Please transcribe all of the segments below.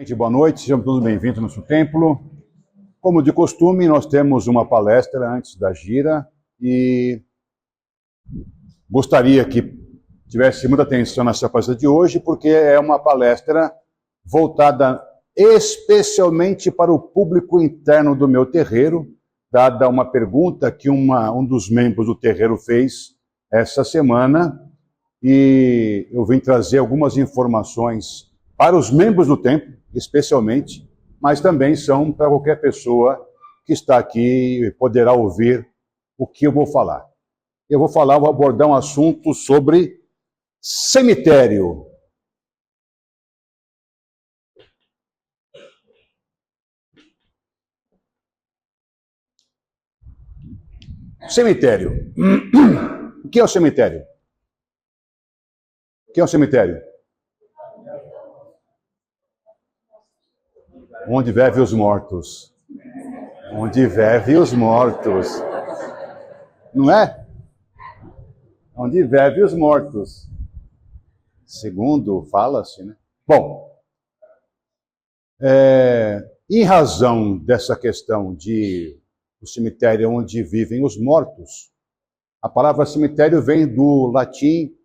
gente, boa noite, sejam todos bem-vindos ao nosso templo. Como de costume, nós temos uma palestra antes da gira e gostaria que tivesse muita atenção nessa palestra de hoje, porque é uma palestra voltada especialmente para o público interno do meu terreiro, dada uma pergunta que um dos membros do terreiro fez essa semana, e eu vim trazer algumas informações para os membros do templo, especialmente, mas também são para qualquer pessoa que está aqui e poderá ouvir o que eu vou falar. Eu vou abordar um assunto sobre cemitério. Cemitério. O que é o cemitério? O que é o cemitério? Onde vivem os mortos. Onde vivem os mortos. Não é? Onde vivem os mortos. Segundo fala-se, né? Bom, em razão dessa questão de o cemitério onde vivem os mortos, a palavra cemitério vem do latim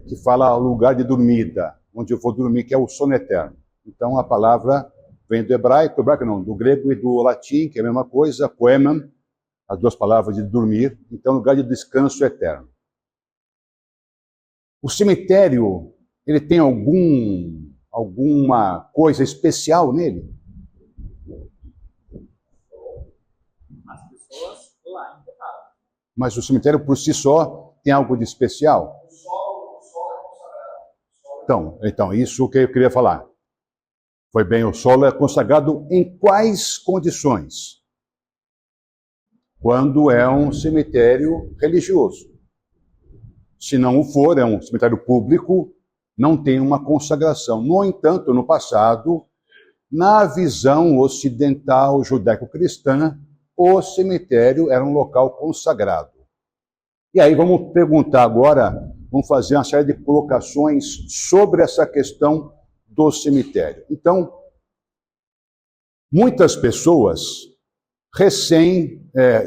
que fala lugar de dormida, onde eu vou dormir, que é o sono eterno. Então a palavra vem do hebraico não, do grego e do latim, que é a mesma coisa, poemam, as duas palavras de dormir, então lugar de descanso eterno. O cemitério, ele tem alguma coisa especial nele? As pessoas lá enterradas. Mas o cemitério por si só tem algo de especial? O solo é consagrado. Então, isso que eu queria falar. Foi bem, o solo é consagrado em quais condições? Quando é um cemitério religioso. Se não o for, é um cemitério público, não tem uma consagração. No entanto, no passado, na visão ocidental judaico-cristã, o cemitério era um local consagrado. E aí vamos perguntar agora, vamos fazer uma série de colocações sobre essa questão do cemitério. Então, muitas pessoas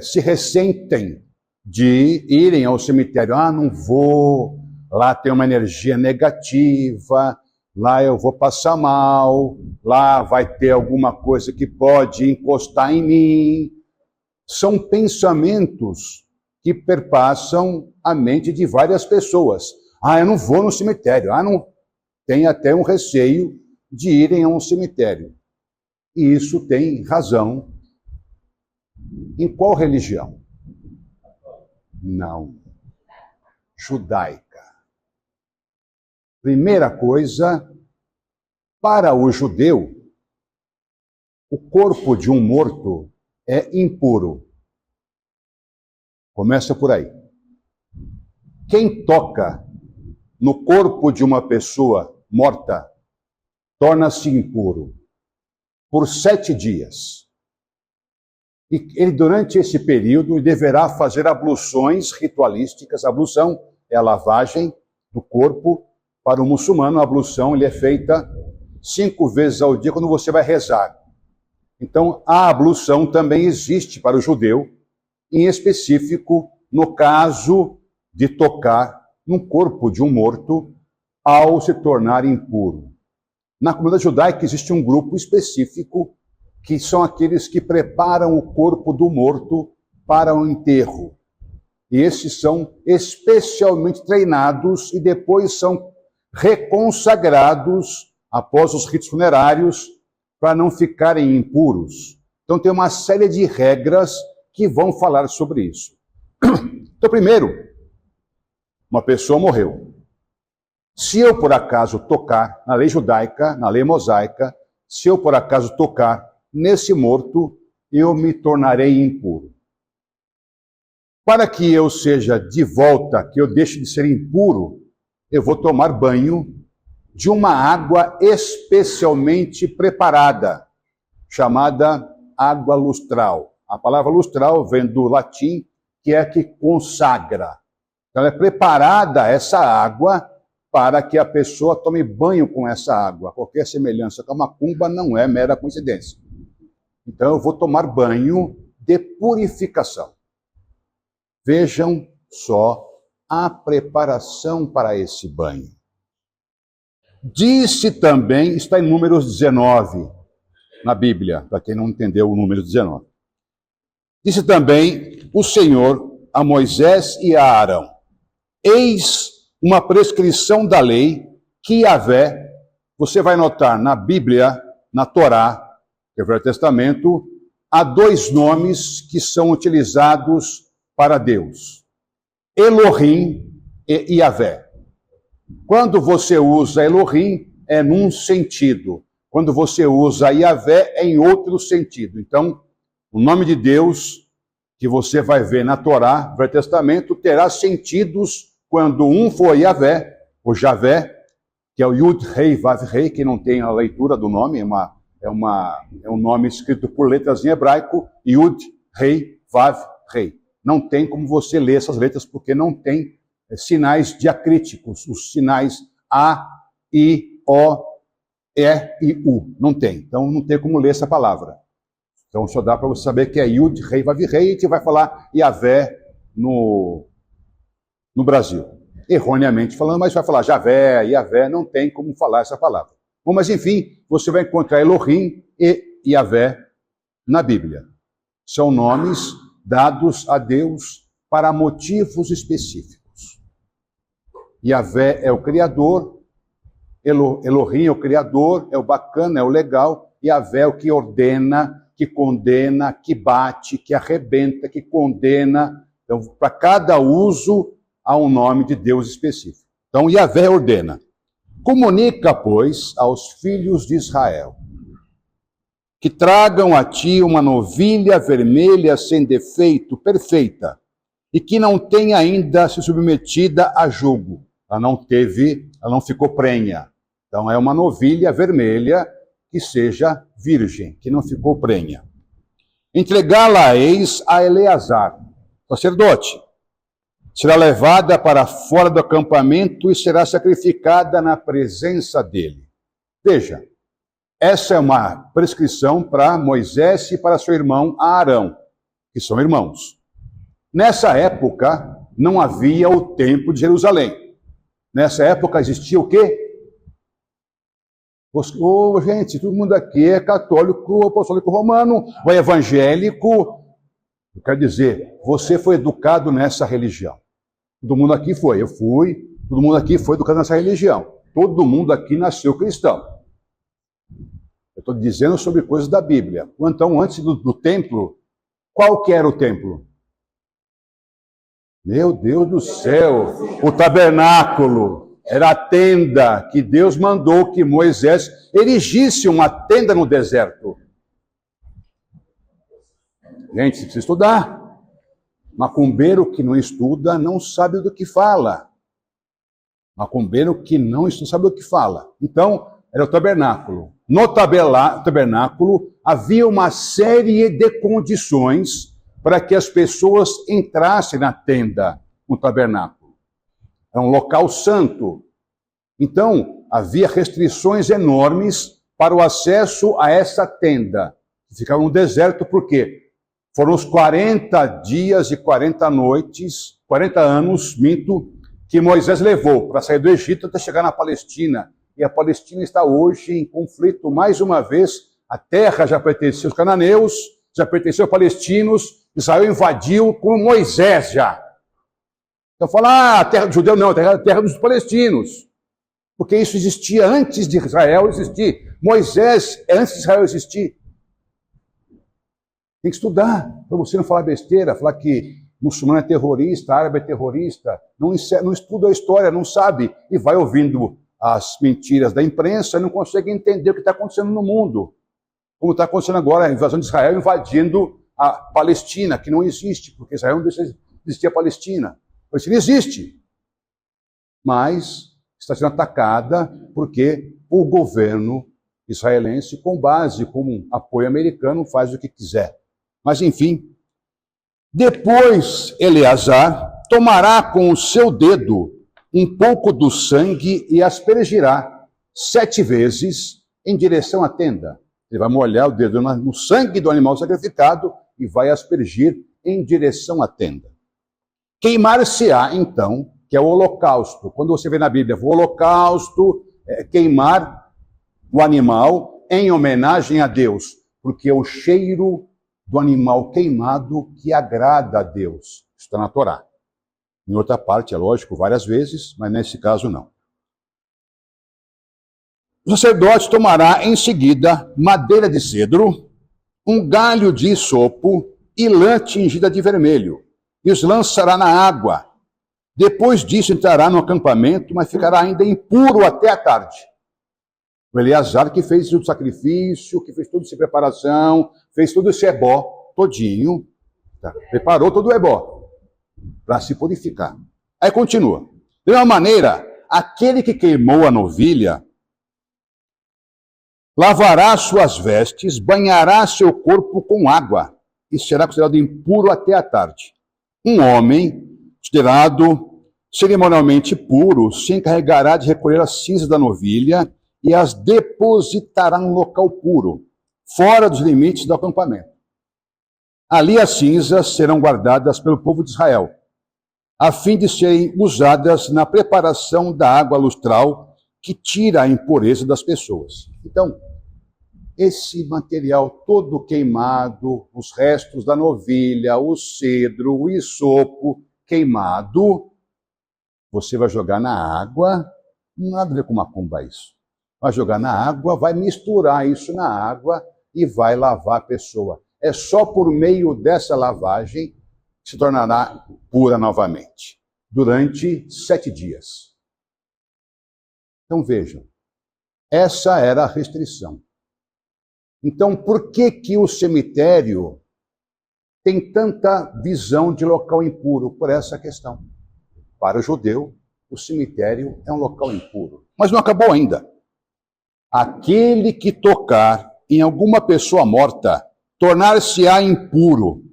se ressentem de irem ao cemitério. Ah, não vou, lá tem uma energia negativa, lá eu vou passar mal, lá vai ter alguma coisa que pode encostar em mim. São pensamentos que perpassam a mente de várias pessoas. Ah, eu não vou no cemitério. Ah, não. Tem até um receio de irem a um cemitério. E isso tem razão. Em qual religião? Não. Judaica. Primeira coisa, para o judeu, o corpo de um morto é impuro. Começa por aí. Quem toca no corpo de uma pessoa morta torna-se impuro por 7 dias. E ele, durante esse período, deverá fazer abluções ritualísticas. A ablução é a lavagem do corpo. Para o muçulmano, a ablução é feita 5 vezes ao dia quando você vai rezar. Então, a ablução também existe para o judeu, em específico no caso de tocar no corpo de um morto ao se tornar impuro. Na comunidade judaica existe um grupo específico que são aqueles que preparam o corpo do morto para o enterro. E esses são especialmente treinados e depois são reconsagrados após os ritos funerários para não ficarem impuros. Então tem uma série de regras que vão falar sobre isso. Então, primeiro, uma pessoa morreu. Se eu, por acaso, tocar na lei judaica, na lei mosaica, se eu, por acaso, tocar nesse morto, eu me tornarei impuro. Para que eu seja de volta, que eu deixe de ser impuro, eu vou tomar banho de uma água especialmente preparada, chamada água lustral. A palavra lustral vem do latim, que é que consagra. Então, é preparada essa água para que a pessoa tome banho com essa água. Qualquer semelhança com a macumba não é mera coincidência. Então eu vou tomar banho de purificação. Vejam só a preparação para esse banho. Disse também, está em Números 19, na Bíblia, para quem não entendeu o número 19. Disse também o Senhor a Moisés e a Arão: eis uma prescrição da lei que Yahvé, você vai notar na Bíblia, na Torá, que é o Velho Testamento, há dois nomes que são utilizados para Deus: Elohim e Yahvé. Quando você usa Elohim, é num sentido. Quando você usa Yahvé, é em outro sentido. Então, o nome de Deus, que você vai ver na Torá, no Velho Testamento, terá sentidos quando um for Yahvé, ou Javé, que é o Yud, Rei, Vav, Rei, que não tem a leitura do nome, é um nome escrito por letras em hebraico, Yud, Rei, Vav, Rei. Não tem como você ler essas letras, porque não tem sinais diacríticos, os sinais A, I, O, E e U. Não tem. Então não tem como ler essa palavra. Então só dá para você saber que é Yud, Rei, Vav, Rei, e a gente vai falar Yahvé no Brasil. Erroneamente falando, mas vai falar Javé, Yahvé, não tem como falar essa palavra. Bom, mas enfim, você vai encontrar Elohim e Yahvé na Bíblia. São nomes dados a Deus para motivos específicos. Yahvé é o Criador, Elohim é o Criador, é o bacana, é o legal, Yahvé é o que ordena, que condena, que bate, que arrebenta, que condena. Então, para cada uso, há um nome de Deus específico. Então, Yahvé ordena: comunica, pois, aos filhos de Israel que tragam a ti uma novilha vermelha sem defeito, perfeita, e que não tenha ainda se submetida a jugo. Ela não ficou prenha. Então é uma novilha vermelha que seja virgem, que não ficou prenha. Entregá-la-eis a Eleazar, sacerdote. Será levada para fora do acampamento e será sacrificada na presença dele. Veja, essa é uma prescrição para Moisés e para seu irmão Arão, que são irmãos. Nessa época, não havia o Templo de Jerusalém. Nessa época existia o quê? Gente, todo mundo aqui é católico, apostólico romano, ou é evangélico. Eu quero dizer, você foi educado nessa religião. Todo mundo aqui foi, eu fui, todo mundo aqui foi educado nessa religião. Todo mundo aqui nasceu cristão. Eu estou dizendo sobre coisas da Bíblia. Então, antes do templo, qual que era o templo? Meu Deus do céu, o tabernáculo era a tenda que Deus mandou que Moisés erigisse uma tenda no deserto. Gente, você precisa estudar. Macumbeiro que não estuda não sabe do que fala. Macumbeiro que não estuda sabe do que fala. Então, era o tabernáculo. No tabernáculo havia uma série de condições para que as pessoas entrassem na tenda, no tabernáculo. Era um local santo. Então, havia restrições enormes para o acesso a essa tenda. Ficava no deserto, por quê? Foram os 40 dias e 40 noites, 40 anos, que Moisés levou para sair do Egito até chegar na Palestina. E a Palestina está hoje em conflito mais uma vez. A terra já pertenceu aos cananeus, já pertenceu aos palestinos. Israel invadiu com Moisés já. Então fala, a terra do judeu não, a terra dos palestinos. Porque isso existia antes de Israel existir. Moisés é antes de Israel existir. Tem que estudar, para você não falar besteira, falar que muçulmano é terrorista, árabe é terrorista. Não estuda a história, não sabe. E vai ouvindo as mentiras da imprensa e não consegue entender o que está acontecendo no mundo. Como está acontecendo agora a invasão de Israel invadindo a Palestina, que não existe, porque Israel não deixa de existir a Palestina. A Palestina existe, mas está sendo atacada porque o governo israelense, com base, com apoio americano, faz o que quiser. Mas, enfim, depois Eleazar tomará com o seu dedo um pouco do sangue e aspergirá 7 vezes em direção à tenda. Ele vai molhar o dedo no sangue do animal sacrificado e vai aspergir em direção à tenda. Queimar-se-á, então, que é o holocausto. Quando você vê na Bíblia, o holocausto é queimar o animal em homenagem a Deus, porque é o cheiro do animal queimado que agrada a Deus. Isso está na Torá. Em outra parte, é lógico, várias vezes, mas nesse caso não. O sacerdote tomará em seguida madeira de cedro, um galho de hisopo e lã tingida de vermelho, e os lançará na água. Depois disso entrará no acampamento, mas ficará ainda impuro até a tarde. O Eleazar que fez o sacrifício, que fez toda essa preparação, fez todo esse ebó todinho, tá? Preparou todo o ebó para se purificar. Aí continua. De uma maneira, aquele que queimou a novilha lavará suas vestes, banhará seu corpo com água e será considerado impuro até a tarde. Um homem considerado cerimonialmente puro se encarregará de recolher as cinzas da novilha e as depositará em local puro, fora dos limites do acampamento. Ali as cinzas serão guardadas pelo povo de Israel, a fim de serem usadas na preparação da água lustral que tira a impureza das pessoas. Então, esse material todo queimado, os restos da novilha, o cedro, o hisopo queimado, você vai jogar na água, nada a ver com macumba isso. Vai jogar na água, vai misturar isso na água e vai lavar a pessoa. É só por meio dessa lavagem que se tornará pura novamente, durante 7 dias. Então vejam, essa era a restrição. Então, por que o cemitério tem tanta visão de local impuro? Por essa questão. Para o judeu, o cemitério é um local impuro. Mas não acabou ainda. Aquele que tocar em alguma pessoa morta, tornar-se-á impuro.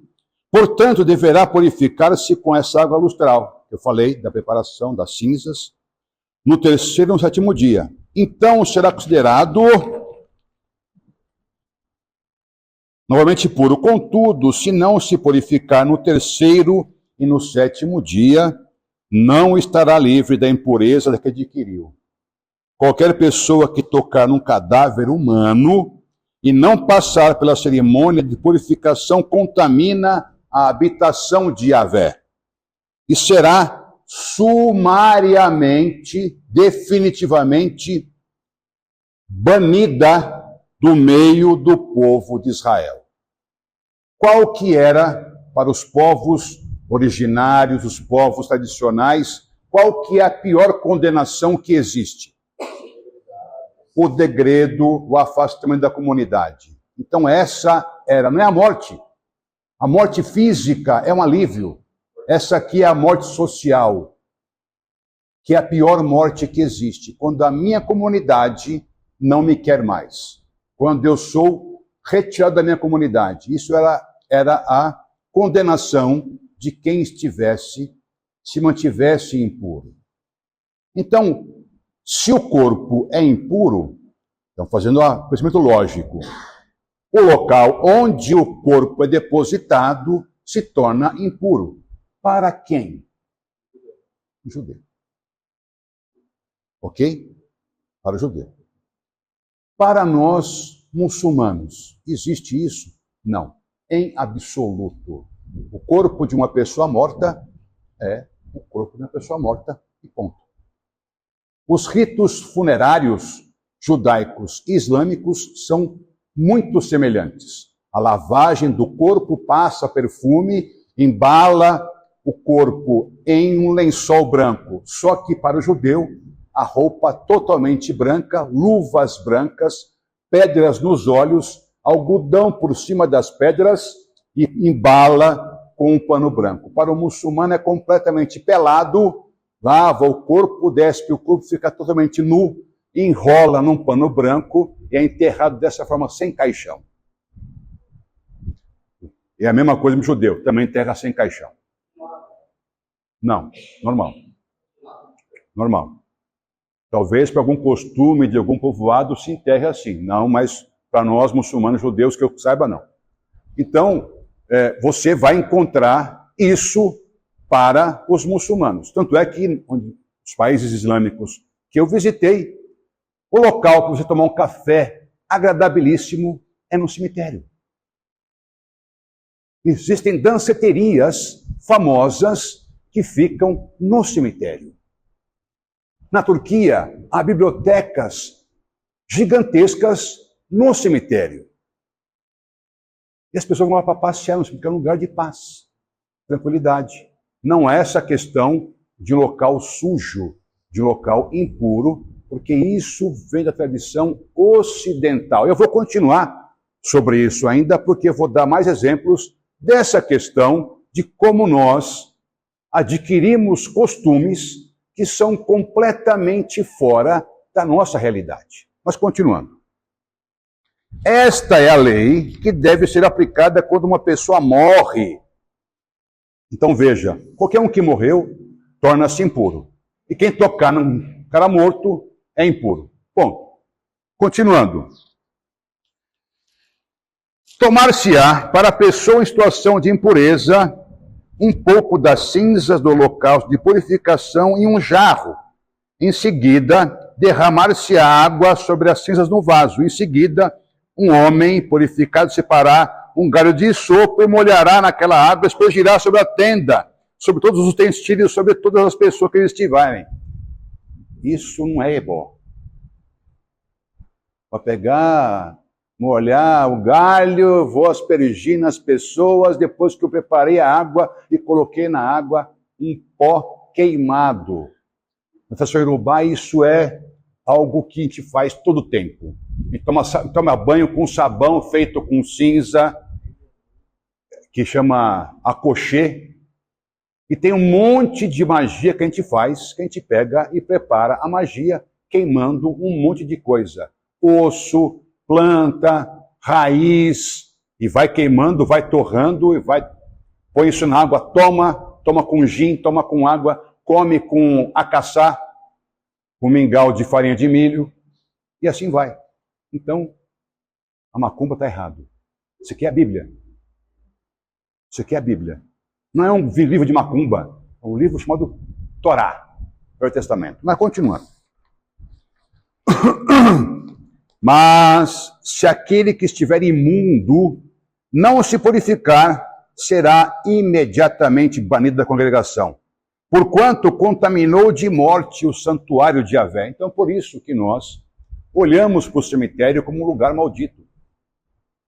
Portanto, deverá purificar-se com essa água lustral. Eu falei da preparação das cinzas, no 3º e no 7º dia. Então será considerado novamente puro. Contudo, se não se purificar no 3º e no 7º dia, não estará livre da impureza que adquiriu. Qualquer pessoa que tocar num cadáver humano e não passar pela cerimônia de purificação contamina a habitação de Yahvé e será sumariamente, definitivamente banida do meio do povo de Israel. Qual que era, para os povos originários, os povos tradicionais, qual que é a pior condenação que existe? O degredo, o afastamento da comunidade. Então essa era, não é a morte. A morte física é um alívio. Essa aqui é a morte social, que é a pior morte que existe. Quando a minha comunidade não me quer mais. Quando eu sou retirado da minha comunidade. Isso era a condenação de quem se mantivesse impuro. Então, se o corpo é impuro, então fazendo o pensamento lógico, o local onde o corpo é depositado se torna impuro. Para quem? O judeu. Ok? Para o judeu. Para nós, muçulmanos, existe isso? Não. Em absoluto. O corpo de uma pessoa morta é o corpo de uma pessoa morta e ponto. Os ritos funerários judaicos e islâmicos são muito semelhantes. A lavagem do corpo passa perfume, embala o corpo em um lençol branco. Só que para o judeu, a roupa totalmente branca, luvas brancas, pedras nos olhos, algodão por cima das pedras e embala com um pano branco. Para o muçulmano é completamente pelado, lava o corpo, despe o corpo, fica totalmente nu, enrola num pano branco e é enterrado dessa forma, sem caixão. É a mesma coisa no judeu, também enterra sem caixão. Não, normal. normal. Talvez para algum costume de algum povoado se enterre assim. Não, mas para nós muçulmanos, judeus, que eu saiba, não. Então, você vai encontrar isso para os muçulmanos. Tanto é que os países islâmicos que eu visitei, o local para você tomar um café agradabilíssimo é no cemitério. Existem danceterias famosas que ficam no cemitério. Na Turquia, há bibliotecas gigantescas no cemitério. E as pessoas vão lá para passear no cemitério, é um lugar de paz, tranquilidade. Não é essa questão de local sujo, de local impuro, porque isso vem da tradição ocidental. Eu vou continuar sobre isso ainda, porque eu vou dar mais exemplos dessa questão de como nós adquirimos costumes que são completamente fora da nossa realidade. Mas continuando. Esta é a lei que deve ser aplicada quando uma pessoa morre. Então veja, qualquer um que morreu torna-se impuro. E quem tocar num cara morto é impuro. Ponto. Continuando. Tomar-se-á para a pessoa em situação de impureza um pouco das cinzas do holocausto de purificação em um jarro. Em seguida, derramar-se-á água sobre as cinzas no vaso. Em seguida, um homem purificado separará um galho de isopo e molhará naquela água, aspergirá sobre a tenda, sobre todos os utensílios, sobre todas as pessoas que estiverem. Isso não é ebó. Para pegar, molhar o galho, vou aspergir nas pessoas, depois que eu preparei a água e coloquei na água um pó queimado. Na tradição iorubá, isso é algo que a gente faz todo o tempo. A gente toma banho com sabão feito com cinza, que chama akoshê, e tem um monte de magia que a gente faz, que a gente pega e prepara a magia queimando um monte de coisa. Osso, planta, raiz, e vai queimando, vai torrando, e vai põe isso na água, toma com gin, toma com água, come com acaçá, com mingau de farinha de milho, e assim vai. Então, a macumba está errado. Isso aqui é a Bíblia. Isso aqui é a Bíblia. Não é um livro de macumba, é um livro chamado Torá, Velho Testamento. Mas continuando. Mas se aquele que estiver imundo não se purificar, será imediatamente banido da congregação, porquanto contaminou de morte o santuário de Yahvé. Então, por isso que nós olhamos para o cemitério como um lugar maldito.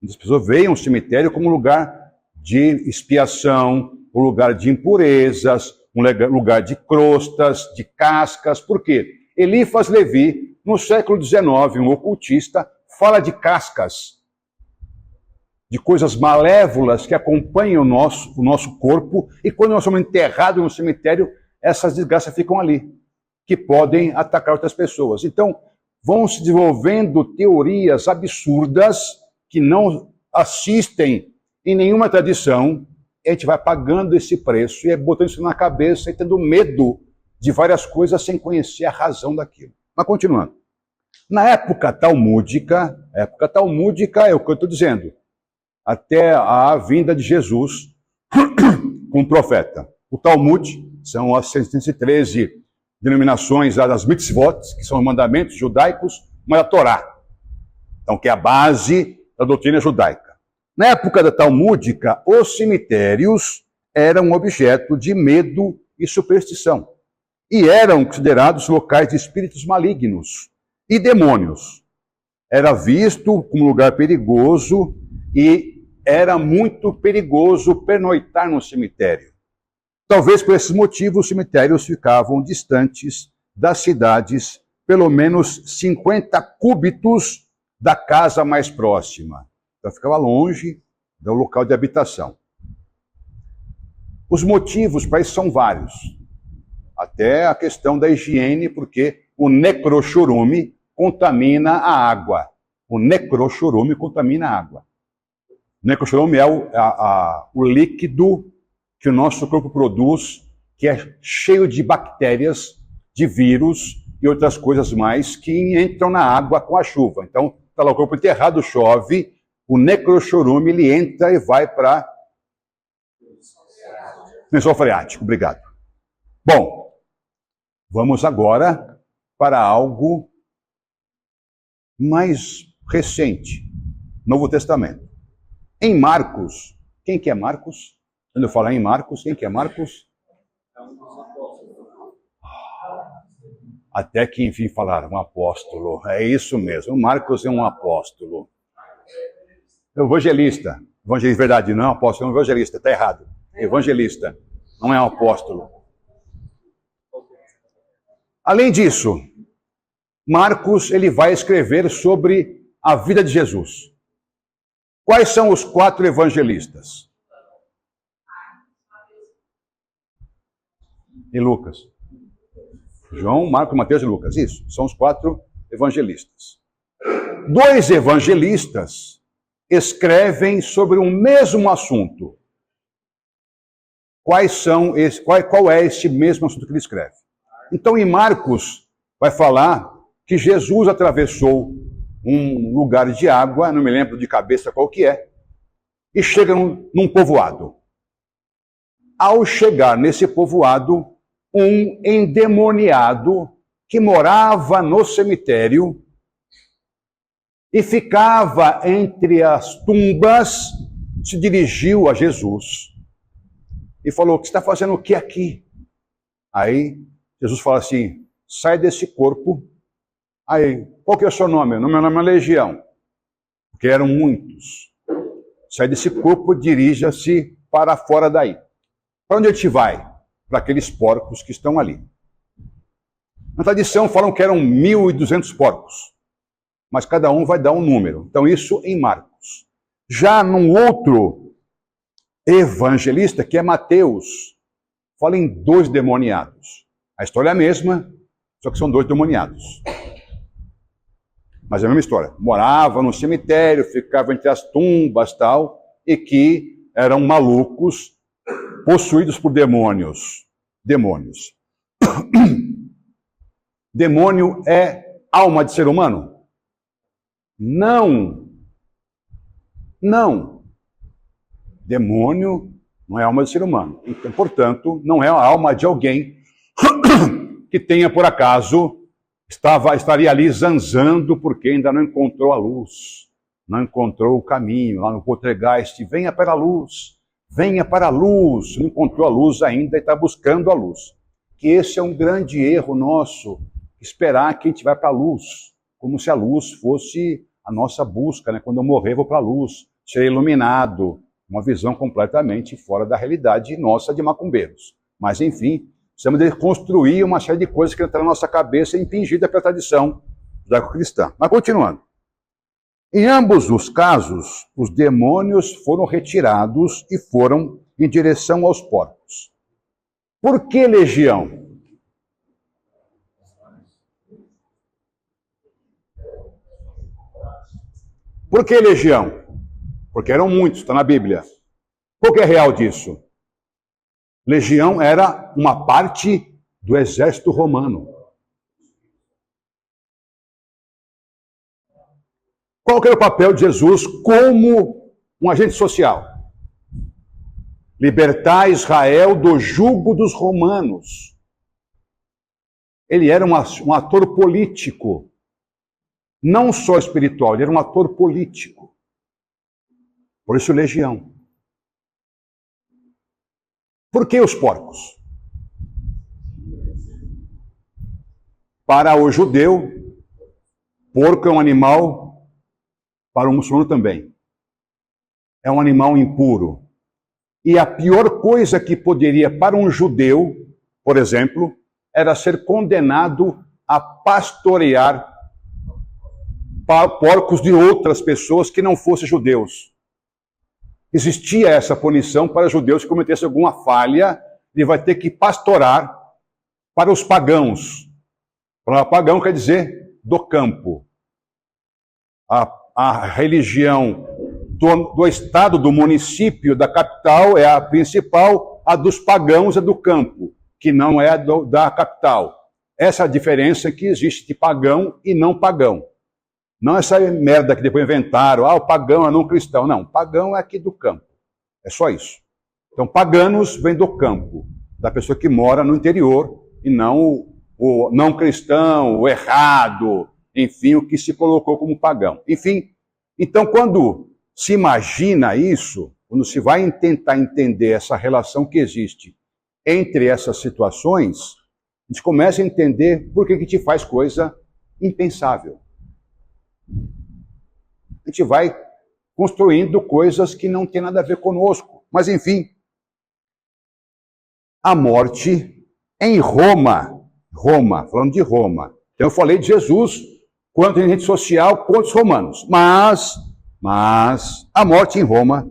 As pessoas veem o cemitério como um lugar de expiação, um lugar de impurezas, um lugar de crostas, de cascas. Por quê? Elifas Levi, no século XIX, um ocultista, fala de cascas, de coisas malévolas que acompanham o nosso corpo, e quando nós somos enterrados no cemitério, essas desgraças ficam ali, que podem atacar outras pessoas. Então, vão se desenvolvendo teorias absurdas que não assistem em nenhuma tradição, e a gente vai pagando esse preço e botando isso na cabeça e tendo medo de várias coisas sem conhecer a razão daquilo. Mas continuando. Na época talmúdica é o que eu estou dizendo, até a vinda de Jesus como profeta. O Talmud são as 613 denominações das mitzvot, que são os mandamentos judaicos, mas a Torá, então, que é a base da doutrina judaica. Na época da talmúdica, os cemitérios eram objeto de medo e superstição, e eram considerados locais de espíritos malignos e demônios. Era visto como lugar perigoso e era muito perigoso pernoitar no cemitério. Talvez por esses motivos os cemitérios ficavam distantes das cidades, pelo menos 50 cúbitos da casa mais próxima. Então ficava longe do local de habitação. Os motivos para isso são vários. Até a questão da higiene, porque o necrochorume contamina a água. O necrochorume contamina a água. O necrochorume é o líquido que o nosso corpo produz, que é cheio de bactérias, de vírus e outras coisas mais que entram na água com a chuva. Então, está lá o corpo enterrado, chove, o necrochorume, ele entra e vai para lençol freático. Obrigado. Bom, vamos agora para algo mais recente, Novo Testamento. Em Marcos, quem que é Marcos? Quando eu falar em Marcos, quem que é Marcos? Até que enfim falaram, um apóstolo. É isso mesmo, Marcos é um apóstolo. Evangelista. Evangelista, verdade, não é um apóstolo, é um evangelista, está errado. Evangelista, não é um apóstolo. Além disso, Marcos ele vai escrever sobre a vida de Jesus. Quais são os 4 evangelistas? E Lucas. João, Marcos, Mateus e Lucas. Isso, são os 4 evangelistas. 2 evangelistas escrevem sobre o mesmo assunto. Qual é esse mesmo assunto que ele escreve? Então, em Marcos, vai falar que Jesus atravessou um lugar de água, não me lembro de cabeça qual que é, e chega num povoado. Ao chegar nesse povoado, um endemoniado que morava no cemitério e ficava entre as tumbas, se dirigiu a Jesus e falou, "Você está fazendo o que aqui?" Aí Jesus fala assim, "Sai desse corpo." Aí, qual que é o seu nome? Meu nome é Legião, porque eram muitos. Sai desse corpo, dirija-se para fora daí. Para onde ele te vai? Para aqueles porcos que estão ali. Na tradição falam que eram 1.200 porcos, mas cada um vai dar um número. Então isso em Marcos. Já num outro evangelista, que é Mateus, fala em 2 demoniados. A história é a mesma, só que são 2 demoniados. Mas é a mesma história. Moravam no cemitério, ficavam entre as tumbas e tal, e que eram malucos, possuídos por demônios. Demônios. Demônio é alma de ser humano? Não. Não. Demônio não é alma de ser humano. Então, portanto, não é a alma de alguém que tenha, por acaso, estaria ali zanzando porque ainda não encontrou a luz, não encontrou o caminho, lá no poltergeist, venha para a luz, não encontrou a luz ainda e está buscando a luz. Que esse é um grande erro nosso, esperar que a gente vai para a luz, como se a luz fosse a nossa busca, né? Quando eu morrer, vou para a luz, ser iluminado, uma visão completamente fora da realidade nossa de macumbeiros. Mas, enfim, precisamos de construir uma série de coisas que entram na nossa cabeça impingida pela tradição judaico-cristã. Mas continuando. Em ambos os casos, os demônios foram retirados e foram em direção aos porcos. Por que legião? Por que legião? Porque eram muitos, está na Bíblia. Qual que é real disso? Legião era uma parte do exército romano. Qual que era o papel de Jesus como um agente social? Libertar Israel do jugo dos romanos. Ele era um ator político. Não só espiritual, ele era um ator político. Por isso, legião. Por que os porcos? Para o judeu, porco é um animal, para o muçulmano também. É um animal impuro. E a pior coisa que poderia para um judeu, por exemplo, era ser condenado a pastorear porcos de outras pessoas que não fossem judeus. Existia essa punição para judeus que cometessem alguma falha, ele vai ter que pastorar para os pagãos. Para pagão quer dizer do campo. A religião do estado, do município, da capital é a principal, a dos pagãos é do campo, que não é da capital. essa é a diferença que existe de pagão e não pagão. Não essa merda que depois inventaram, o pagão é não cristão. Não, pagão é aqui do campo. É só isso. Então, paganos vem do campo, da pessoa que mora no interior, e não o não cristão, o errado, enfim, o que se colocou como pagão. Enfim, então quando se imagina isso, quando se vai tentar entender essa relação que existe entre essas situações, a gente começa a entender por que te faz coisa impensável. A gente vai construindo coisas que não tem nada a ver conosco. Mas, enfim, a morte em Roma, falando de Roma. Então, eu falei de Jesus quanto em rede social contra os romanos. Mas a morte em Roma,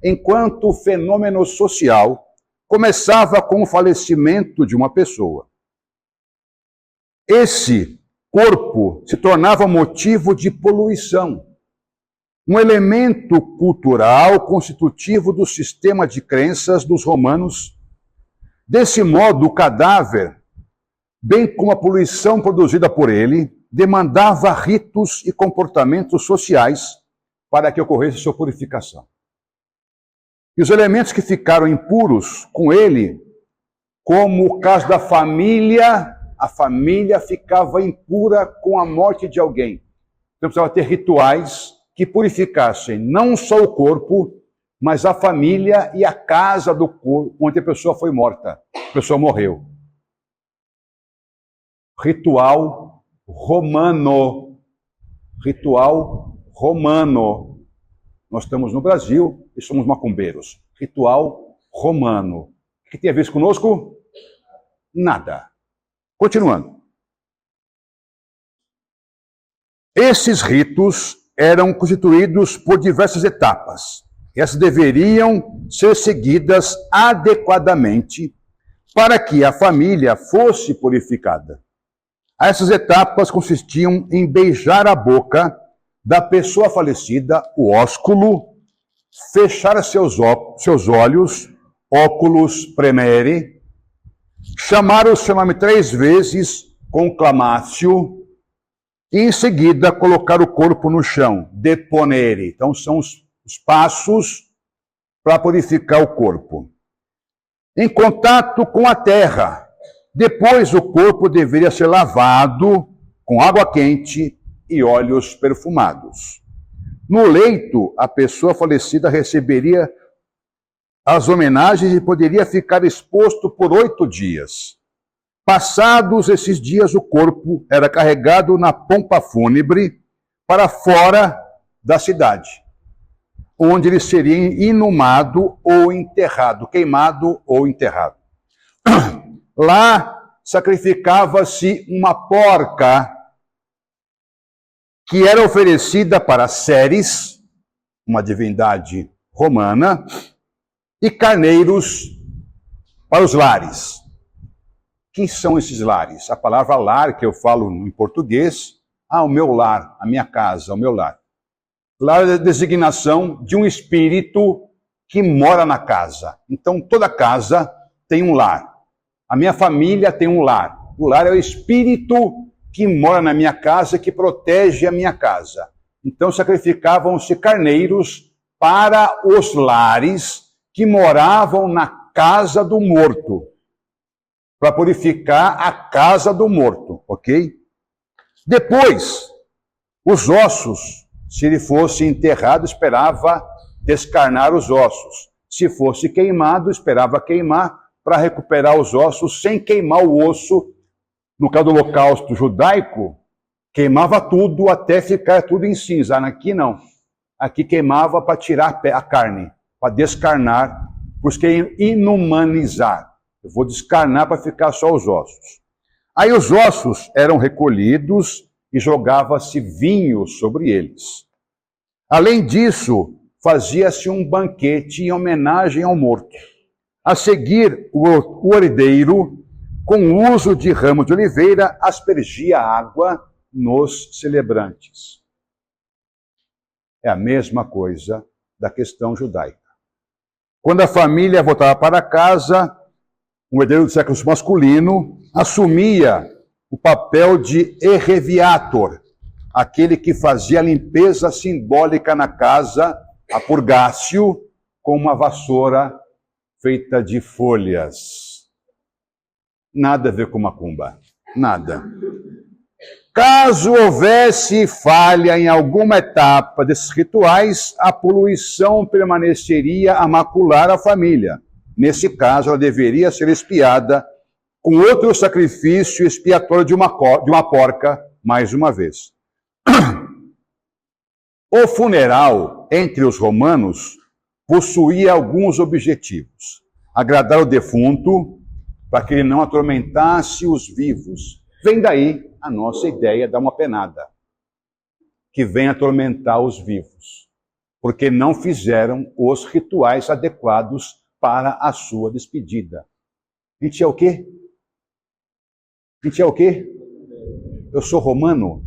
enquanto fenômeno social, começava com o falecimento de uma pessoa. Esse corpo se tornava motivo de poluição, um elemento cultural constitutivo do sistema de crenças dos romanos. Desse modo, o cadáver, bem como a poluição produzida por ele, demandava ritos e comportamentos sociais para que ocorresse sua purificação. E os elementos que ficaram impuros com ele, como o caso da família, a família ficava impura com a morte de alguém. Então precisava ter rituais que purificassem não só o corpo, mas a família e a casa do corpo onde a pessoa foi morta, a pessoa morreu. Ritual romano. Ritual romano. Nós estamos no Brasil e somos macumbeiros. Ritual romano. O que tem a ver conosco? Nada. Continuando. Esses ritos eram constituídos por diversas etapas. Essas deveriam ser seguidas adequadamente para que a família fosse purificada. Essas etapas consistiam em beijar a boca da pessoa falecida, o ósculo, fechar seus olhos, óculos premere, chamar o seu nome 3 vezes, conclamácio, e em seguida colocar o corpo no chão, deponere. Então são os passos para purificar o corpo. Em contato com a terra. Depois o corpo deveria ser lavado com água quente e óleos perfumados. No leito, a pessoa falecida receberia as homenagens e poderia ficar exposto por 8 dias. Passados esses dias, o corpo era carregado na pompa fúnebre para fora da cidade, onde ele seria inumado ou enterrado, queimado ou enterrado. Lá sacrificava-se uma porca que era oferecida para Ceres, uma divindade romana, e carneiros para os lares. Quem são esses lares? A palavra lar, que eu falo em português, o meu lar, a minha casa, o meu lar. Lar é a designação de um espírito que mora na casa. Então, toda casa tem um lar. A minha família tem um lar. O lar é o espírito que mora na minha casa, que protege a minha casa. Então, sacrificavam-se carneiros para os lares que moravam na casa do morto, para purificar a casa do morto, ok? Depois, os ossos, se ele fosse enterrado, esperava descarnar os ossos. Se fosse queimado, esperava queimar para recuperar os ossos sem queimar o osso. No caso do holocausto judaico, queimava tudo até ficar tudo em cinza. Aqui não. Aqui queimava para tirar a carne, para descarnar, porque inumanizar. Eu vou descarnar para ficar só os ossos. Aí os ossos eram recolhidos e jogava-se vinho sobre eles. Além disso, fazia-se um banquete em homenagem ao morto. A seguir, o herdeiro, com o uso de ramos de oliveira, aspergia água nos celebrantes. É a mesma coisa da questão judaica. Quando a família voltava para casa, um herdeiro do sexo masculino assumia o papel de erreviator, aquele que fazia a limpeza simbólica na casa, a purgácio, com uma vassoura feita de folhas. Nada a ver com macumba. Nada. Caso houvesse falha em alguma etapa desses rituais, a poluição permaneceria a macular a família. Nesse caso, ela deveria ser expiada com outro sacrifício expiatório de uma porca, mais uma vez. O funeral, entre os romanos, possuía alguns objetivos. Agradar o defunto, para que ele não atormentasse os vivos. Vem daí a nossa ideia de dar uma penada, que vem atormentar os vivos, porque não fizeram os rituais adequados para a sua despedida. A gente é o quê? A gente é o quê? Eu sou romano.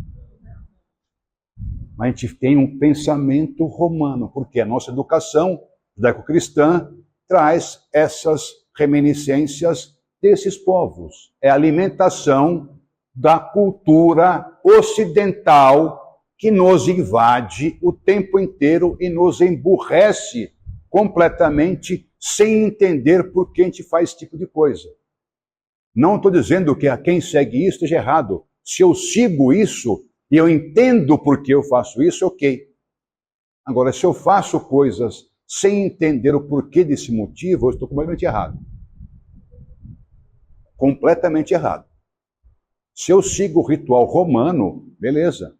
Mas a gente tem um pensamento romano, porque a nossa educação judaico-cristã traz essas reminiscências desses povos. É a alimentação da cultura ocidental que nos invade o tempo inteiro e nos emburrece completamente sem entender por que a gente faz esse tipo de coisa. Não estou dizendo que a quem segue isso esteja errado. Se eu sigo isso e eu entendo por que eu faço isso, ok. Agora, se eu faço coisas sem entender o porquê desse motivo, eu estou completamente errado. Completamente errado. Se eu sigo o ritual romano, beleza.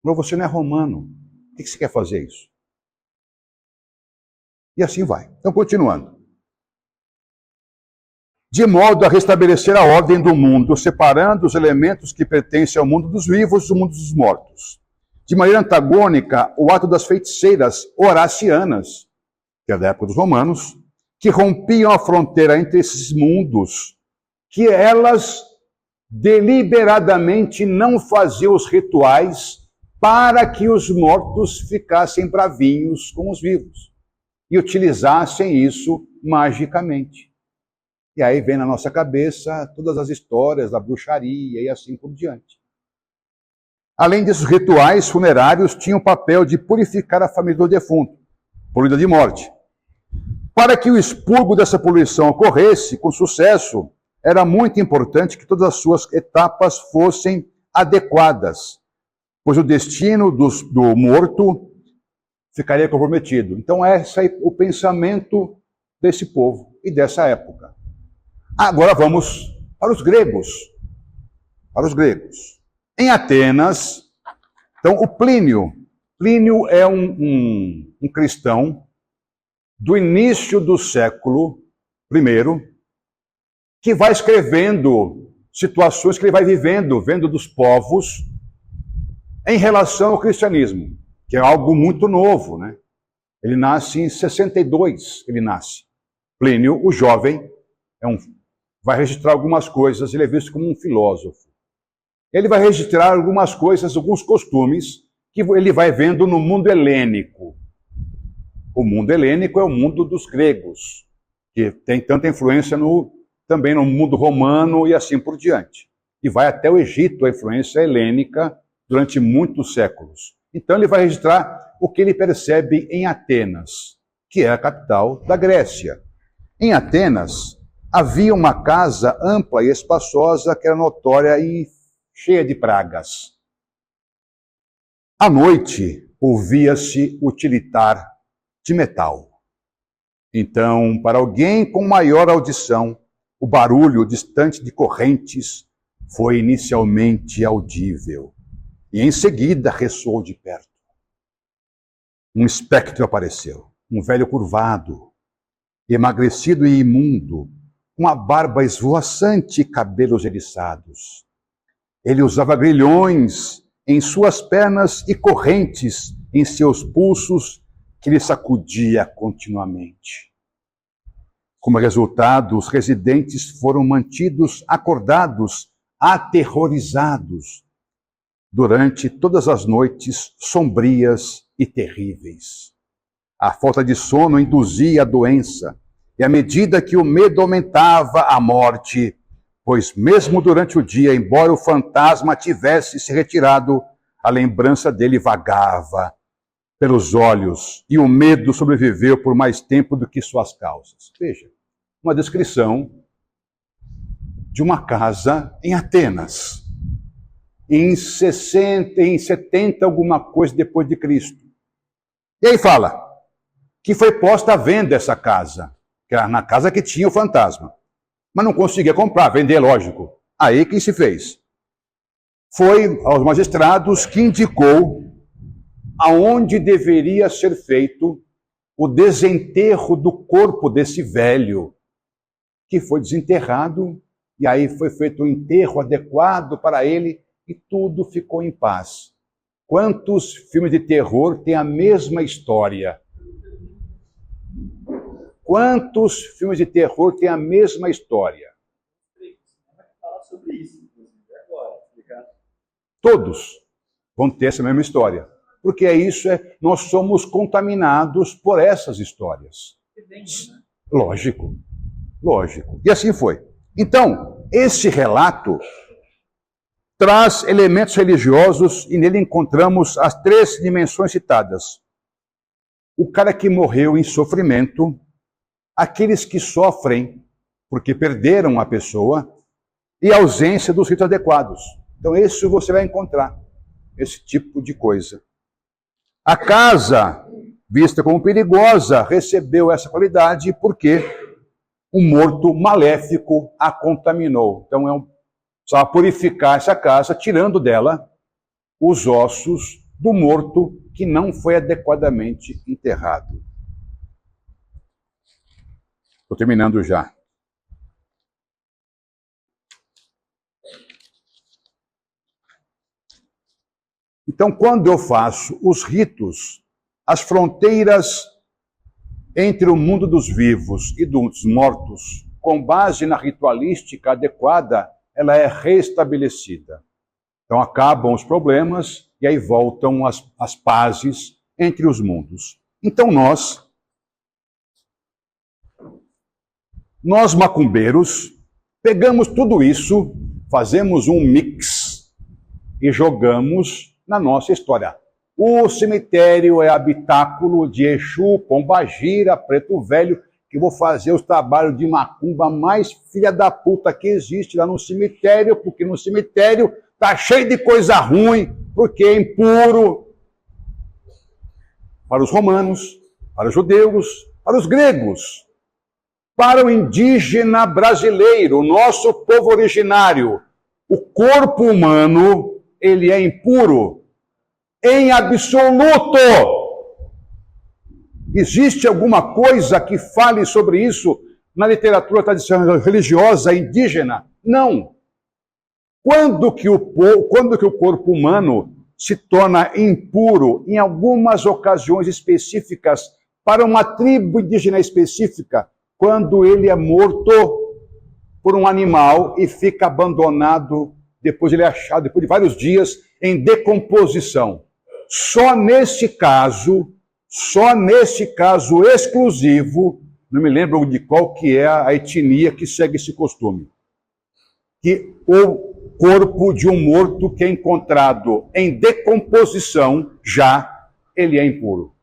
Mas você não é romano. Por que você quer fazer isso? E assim vai. Então, continuando. De modo a restabelecer a ordem do mundo, separando os elementos que pertencem ao mundo dos vivos do mundo dos mortos. De maneira antagônica, o ato das feiticeiras horacianas, que é da época dos romanos, que rompiam a fronteira entre esses mundos, que elas deliberadamente não faziam os rituais para que os mortos ficassem bravinhos com os vivos e utilizassem isso magicamente. E aí vem na nossa cabeça todas as histórias da bruxaria e assim por diante. Além desses rituais funerários, tinham o papel de purificar a família do defunto, poluída de morte. Para que o expurgo dessa poluição ocorresse com sucesso, era muito importante que todas as suas etapas fossem adequadas, pois o destino do morto ficaria comprometido. Então, esse é o pensamento desse povo e dessa época. Agora vamos para os gregos. Para os gregos. Em Atenas, então o Plínio é um cristão do início do século I, que vai escrevendo situações que ele vai vivendo, vendo dos povos, em relação ao cristianismo, que é algo muito novo, né? Ele nasce em 62, Plínio, o jovem, vai registrar algumas coisas, ele é visto como um filósofo. Ele vai registrar algumas coisas, alguns costumes, que ele vai vendo no mundo helênico. O mundo helênico é o mundo dos gregos, que tem tanta influência também no mundo romano e assim por diante. E vai até o Egito, a influência helênica, durante muitos séculos. Então ele vai registrar o que ele percebe em Atenas, que é a capital da Grécia. Em Atenas, havia uma casa ampla e espaçosa que era notória e cheia de pragas. À noite, ouvia-se o tilitar de metal. Então, para alguém com maior audição, o barulho distante de correntes foi inicialmente audível e em seguida ressoou de perto. Um espectro apareceu, um velho curvado, emagrecido e imundo, com a barba esvoaçante e cabelos eriçados. Ele usava grilhões em suas pernas e correntes em seus pulsos que lhe sacudia continuamente. Como resultado, os residentes foram mantidos acordados, aterrorizados, durante todas as noites sombrias e terríveis. A falta de sono induzia a doença, e à medida que o medo aumentava, a morte, pois mesmo durante o dia, embora o fantasma tivesse se retirado, a lembrança dele vagava pelos olhos e o medo sobreviveu por mais tempo do que suas causas. Veja, uma descrição de uma casa em Atenas, em 70 alguma coisa depois de Cristo. E aí fala que foi posta à venda essa casa, que era na casa que tinha o fantasma, mas não conseguia comprar, vender, lógico. Aí quem se fez? Foi aos magistrados que indicou aonde deveria ser feito o desenterro do corpo desse velho, que foi desenterrado, e aí foi feito um enterro adequado para ele, e tudo ficou em paz. Quantos filmes de terror têm a mesma história? Quantos filmes de terror têm a mesma história? Fala sobre isso, inclusive, agora, tá? Todos vão ter essa mesma história. Porque nós somos contaminados por essas histórias. Lógico, lógico. E assim foi. Então, esse relato traz elementos religiosos e nele encontramos as 3 dimensões citadas. O cara que morreu em sofrimento, aqueles que sofrem porque perderam a pessoa e a ausência dos ritos adequados. Então, isso você vai encontrar, esse tipo de coisa. A casa, vista como perigosa, recebeu essa qualidade porque um morto maléfico a contaminou. Então, só purificar essa casa, tirando dela os ossos do morto que não foi adequadamente enterrado. Estou terminando já. Então, quando eu faço os ritos, as fronteiras entre o mundo dos vivos e dos mortos, com base na ritualística adequada, ela é restabelecida. Então, acabam os problemas e aí voltam as pazes entre os mundos. Então, nós macumbeiros, pegamos tudo isso, fazemos um mix e jogamos na nossa história. O cemitério é habitáculo de Exu, Pombagira, Preto Velho, que eu vou fazer os trabalhos de macumba mais filha da puta que existe lá no cemitério, porque no cemitério tá cheio de coisa ruim, porque é impuro para os romanos, para os judeus, para os gregos, para o indígena brasileiro, o nosso povo originário. O corpo humano, ele é impuro em absoluto. Existe alguma coisa que fale sobre isso na literatura tradicional religiosa indígena? Não. Quando que o corpo humano se torna impuro em algumas ocasiões específicas para uma tribo indígena específica? Quando ele é morto por um animal e fica abandonado, depois ele é achado, depois de vários dias, em decomposição. Só nesse caso exclusivo, não me lembro de qual que é a etnia que segue esse costume, que o corpo de um morto que é encontrado em decomposição, já ele é impuro.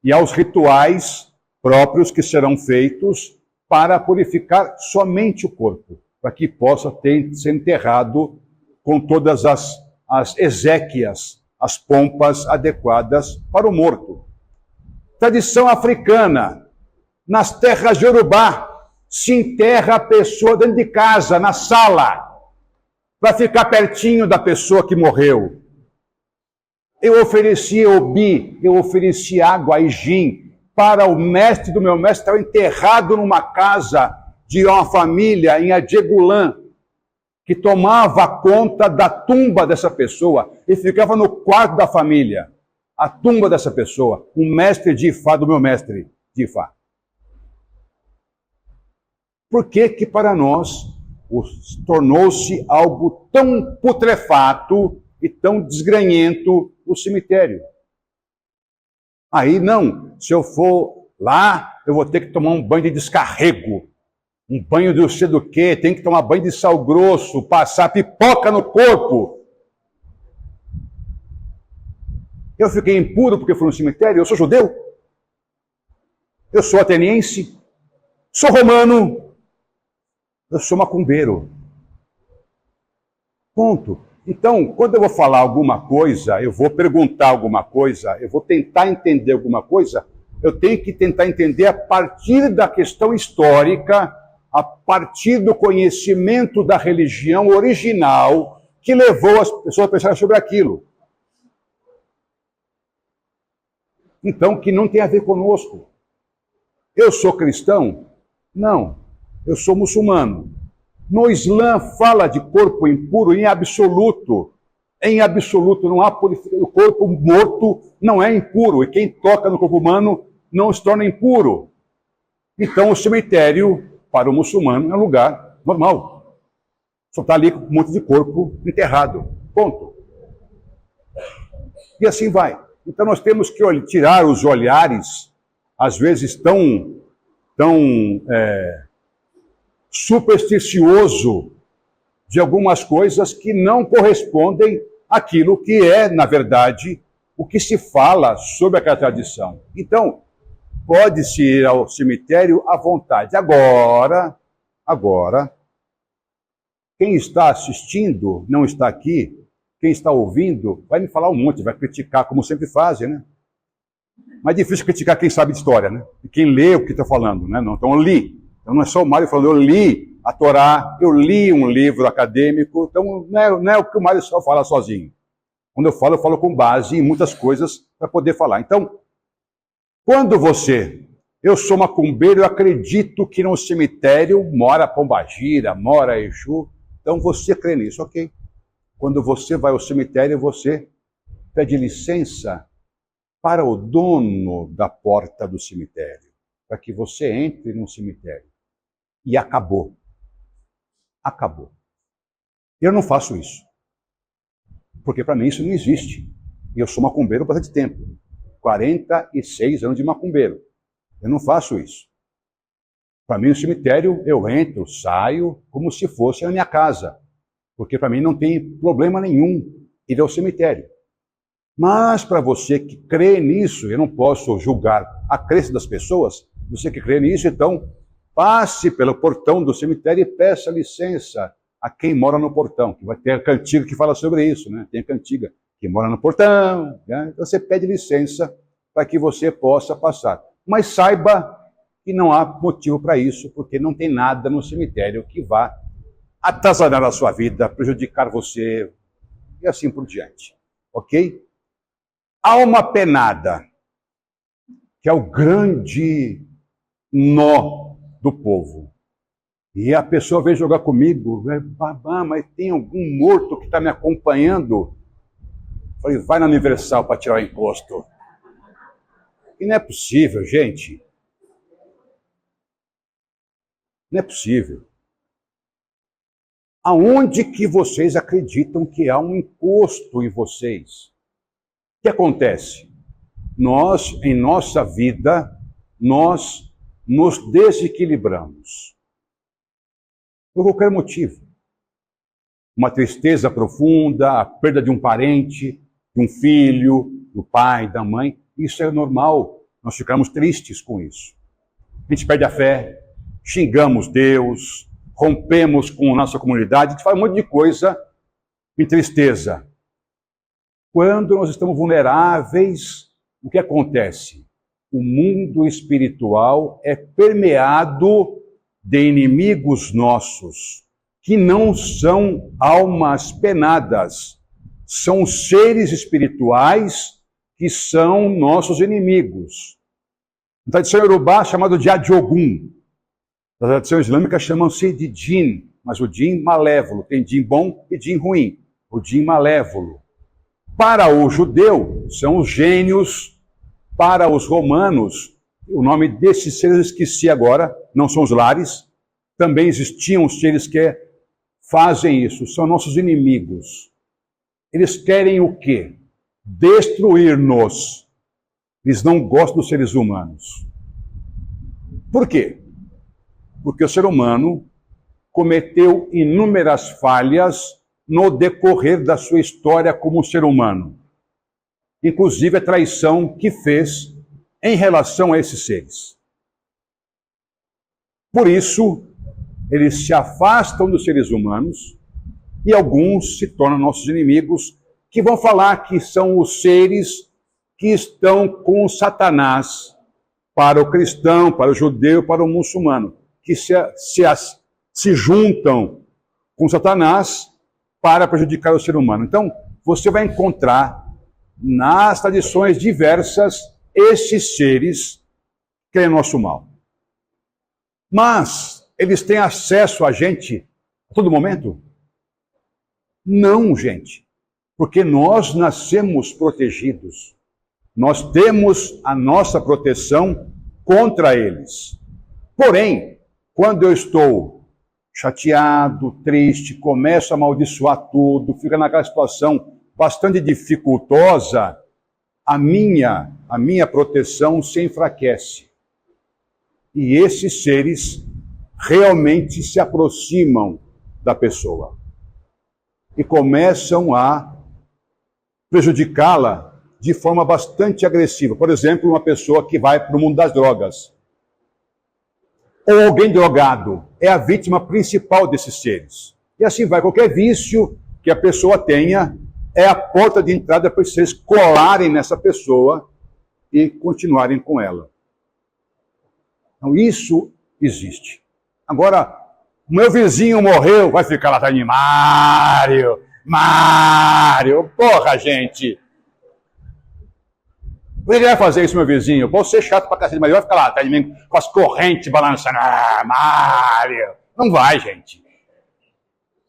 E há os rituais próprios que serão feitos para purificar somente o corpo, para que possa ser enterrado com todas as exéquias, as pompas adequadas para o morto. Tradição africana, nas terras de Yorubá, se enterra a pessoa dentro de casa, na sala, para ficar pertinho da pessoa que morreu. Eu ofereci obi, eu ofereci água e gin para o mestre do meu mestre, estava enterrado numa casa de uma família em Adjegulã, que tomava conta da tumba dessa pessoa e ficava no quarto da família. A tumba dessa pessoa, um mestre de Ifá, do meu mestre de Ifá. Por que que para nós tornou-se algo tão putrefato e tão desgranhento o cemitério? Aí não, se eu for lá, eu vou ter que tomar um banho de descarrego. Um banho de não sei do quê, tem que tomar banho de sal grosso, passar pipoca no corpo. Eu fiquei impuro porque fui no cemitério? Eu sou judeu? Eu sou ateniense? Sou romano? Eu sou macumbeiro. Ponto. Então, quando eu vou falar alguma coisa, eu vou perguntar alguma coisa, eu vou tentar entender alguma coisa, eu tenho que tentar entender a partir da questão histórica, a partir do conhecimento da religião original que levou as pessoas a pensar sobre aquilo. Então, que não tem a ver conosco. Eu sou cristão? Não. Eu sou muçulmano. No Islã fala de corpo impuro em absoluto. Em absoluto, não há purificação. O corpo morto não é impuro. E quem toca no corpo humano não se torna impuro. Então, o cemitério, para o muçulmano, é um lugar normal. Só está ali com um monte de corpo enterrado. Ponto. E assim vai. Então, nós temos que tirar os olhares, às vezes tão supersticioso de algumas coisas que não correspondem àquilo que é, na verdade, o que se fala sobre aquela tradição. Então, pode-se ir ao cemitério à vontade. Agora, quem está assistindo, não está aqui, quem está ouvindo, vai me falar um monte, vai criticar, como sempre fazem, né? Mas é difícil criticar quem sabe de história, né? E quem lê o que está falando, né? Então, eu li. Então, não é só o Mário falando, eu li a Torá, eu li um livro acadêmico, então não é o que o Mário só fala sozinho. Quando eu falo com base em muitas coisas para poder falar. Então, quando eu sou macumbeiro, eu acredito que no cemitério mora Pombagira, mora Exu, então você crê nisso, ok. Quando você vai ao cemitério, você pede licença para o dono da porta do cemitério, para que você entre no cemitério. E acabou. Acabou. Eu não faço isso. Porque para mim isso não existe. E eu sou macumbeiro há bastante tempo. 46 anos de macumbeiro. Eu não faço isso. Para mim, no cemitério, eu entro, saio, como se fosse na minha casa. Porque para mim não tem problema nenhum ir ao cemitério. Mas para você que crê nisso, eu não posso julgar a crença das pessoas, você que crê nisso, então passe pelo portão do cemitério e peça licença a quem mora no portão, que vai ter a cantiga que fala sobre isso, né? Tem a cantiga que mora no portão, né? Então você pede licença para que você possa passar. Mas saiba que não há motivo para isso, porque não tem nada no cemitério que vá atazanar a sua vida, prejudicar você e assim por diante. Ok? Alma penada, que é o grande nó do povo. E a pessoa vem jogar comigo, babá, mas tem algum morto que está me acompanhando? Eu falei, vai na Universal para tirar o imposto. E não é possível, gente. Não é possível. Aonde que vocês acreditam que há um imposto em vocês? O que acontece? Nós, em nossa vida, nós nos desequilibramos. Por qualquer motivo. Uma tristeza profunda, a perda de um parente, de um filho, do pai, da mãe. Isso é normal. Nós ficamos tristes com isso. A gente perde a fé, xingamos Deus, rompemos com a nossa comunidade, a gente faz um monte de coisa em tristeza. Quando nós estamos vulneráveis, o que acontece? O mundo espiritual é permeado de inimigos nossos, que não são almas penadas, são seres espirituais que são nossos inimigos. Na tradição iorubá, chamado de Adiogun. Na tradição islâmica, chamam-se de djinn, mas o djinn malévolo. Tem djinn bom e djinn ruim. O djinn malévolo. Para o judeu, são os gênios. Para os romanos, o nome desses seres eu esqueci agora, não são os lares. Também existiam os seres que fazem isso, são nossos inimigos. Eles querem o quê? Destruir-nos. Eles não gostam dos seres humanos. Por quê? Porque o ser humano cometeu inúmeras falhas no decorrer da sua história como ser humano. Inclusive a traição que fez em relação a esses seres. Por isso, eles se afastam dos seres humanos e alguns se tornam nossos inimigos, que vão falar que são os seres que estão com Satanás para o cristão, para o judeu, para o muçulmano, que se juntam com Satanás para prejudicar o ser humano. Então, você vai encontrar nas tradições diversas esses seres que é nosso mal. Mas eles têm acesso a gente a todo momento? Não, gente. Porque nós nascemos protegidos. Nós temos a nossa proteção contra eles. Porém, quando eu estou chateado, triste, começo a amaldiçoar tudo, fica naquela situação bastante dificultosa, a minha proteção se enfraquece. E esses seres realmente se aproximam da pessoa e começam a prejudicá-la de forma bastante agressiva. Por exemplo, uma pessoa que vai para o mundo das drogas. Ou alguém drogado é a vítima principal desses seres. E assim vai. Qualquer vício que a pessoa tenha é a porta de entrada para vocês colarem nessa pessoa e continuarem com ela. Então isso existe. Agora, o meu vizinho morreu, vai ficar lá atrás de mim, Mário, porra, gente. Ele vai fazer isso, meu vizinho. Eu posso ser chato pra cacete, mas ele vai ficar lá atrás de mim com as correntes balançando. Mário. Não vai, gente.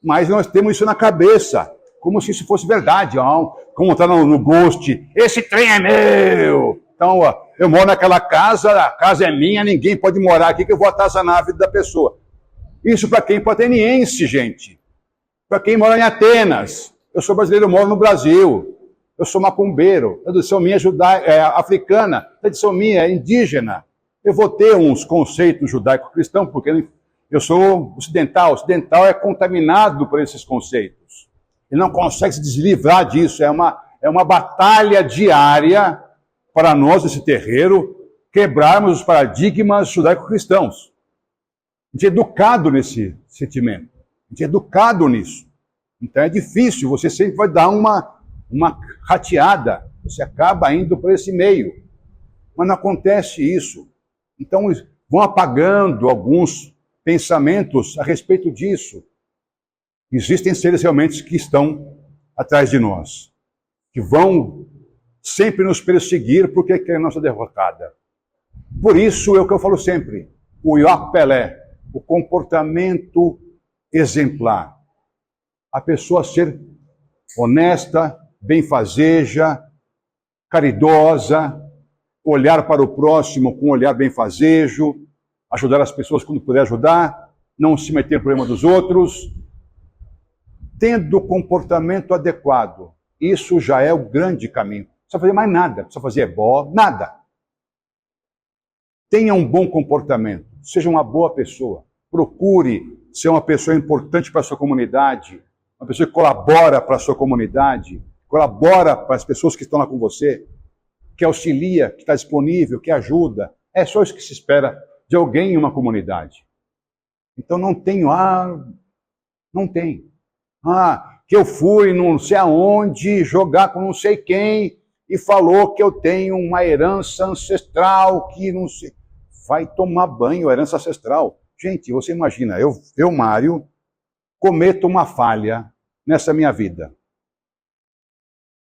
Mas nós temos isso na cabeça, como se isso fosse verdade. Ó. Como está no Ghost. Esse trem é meu. Então, ó, eu moro naquela casa, a casa é minha, ninguém pode morar aqui que eu vou atazanar a vida da pessoa. Isso para quem é ateniense, gente. Para quem mora em Atenas. Eu sou brasileiro, eu moro no Brasil. Eu sou macumbeiro. A tradição minha é africana. A tradição minha é indígena. Eu vou ter uns conceitos judaico-cristãos, porque eu sou ocidental. O ocidental é contaminado por esses conceitos. Ele não consegue se deslivrar disso. É uma batalha diária para nós, esse terreiro, quebrarmos os paradigmas judaico-cristãos. A gente é educado nesse sentimento. A gente é educado nisso. Então é difícil, você sempre vai dar uma rateada. Você acaba indo por esse meio. Mas não acontece isso. Então vão apagando alguns pensamentos a respeito disso. Existem seres realmente que estão atrás de nós. Que vão sempre nos perseguir porque querem nossa derrotada. Por isso é o que eu falo sempre. O Iapelé. O comportamento exemplar. A pessoa ser honesta, benfazeja, caridosa, olhar para o próximo com um olhar benfazejo, ajudar as pessoas quando puder ajudar, não se meter no problema dos outros, tendo o comportamento adequado. Isso já é o grande caminho. Não precisa fazer mais nada, não precisa fazer nada. Tenha um bom comportamento. Seja uma boa pessoa. Procure ser uma pessoa importante para a sua comunidade, uma pessoa que colabora para a sua comunidade, colabora para as pessoas que estão lá com você, que auxilia, que está disponível, que ajuda. É só isso que se espera de alguém em uma comunidade. Então não tenho, não tem. Que eu fui não sei aonde jogar com não sei quem e falou que eu tenho uma herança ancestral que não sei. Vai tomar banho, herança ancestral. Gente, você imagina, eu, Mário, cometo uma falha nessa minha vida.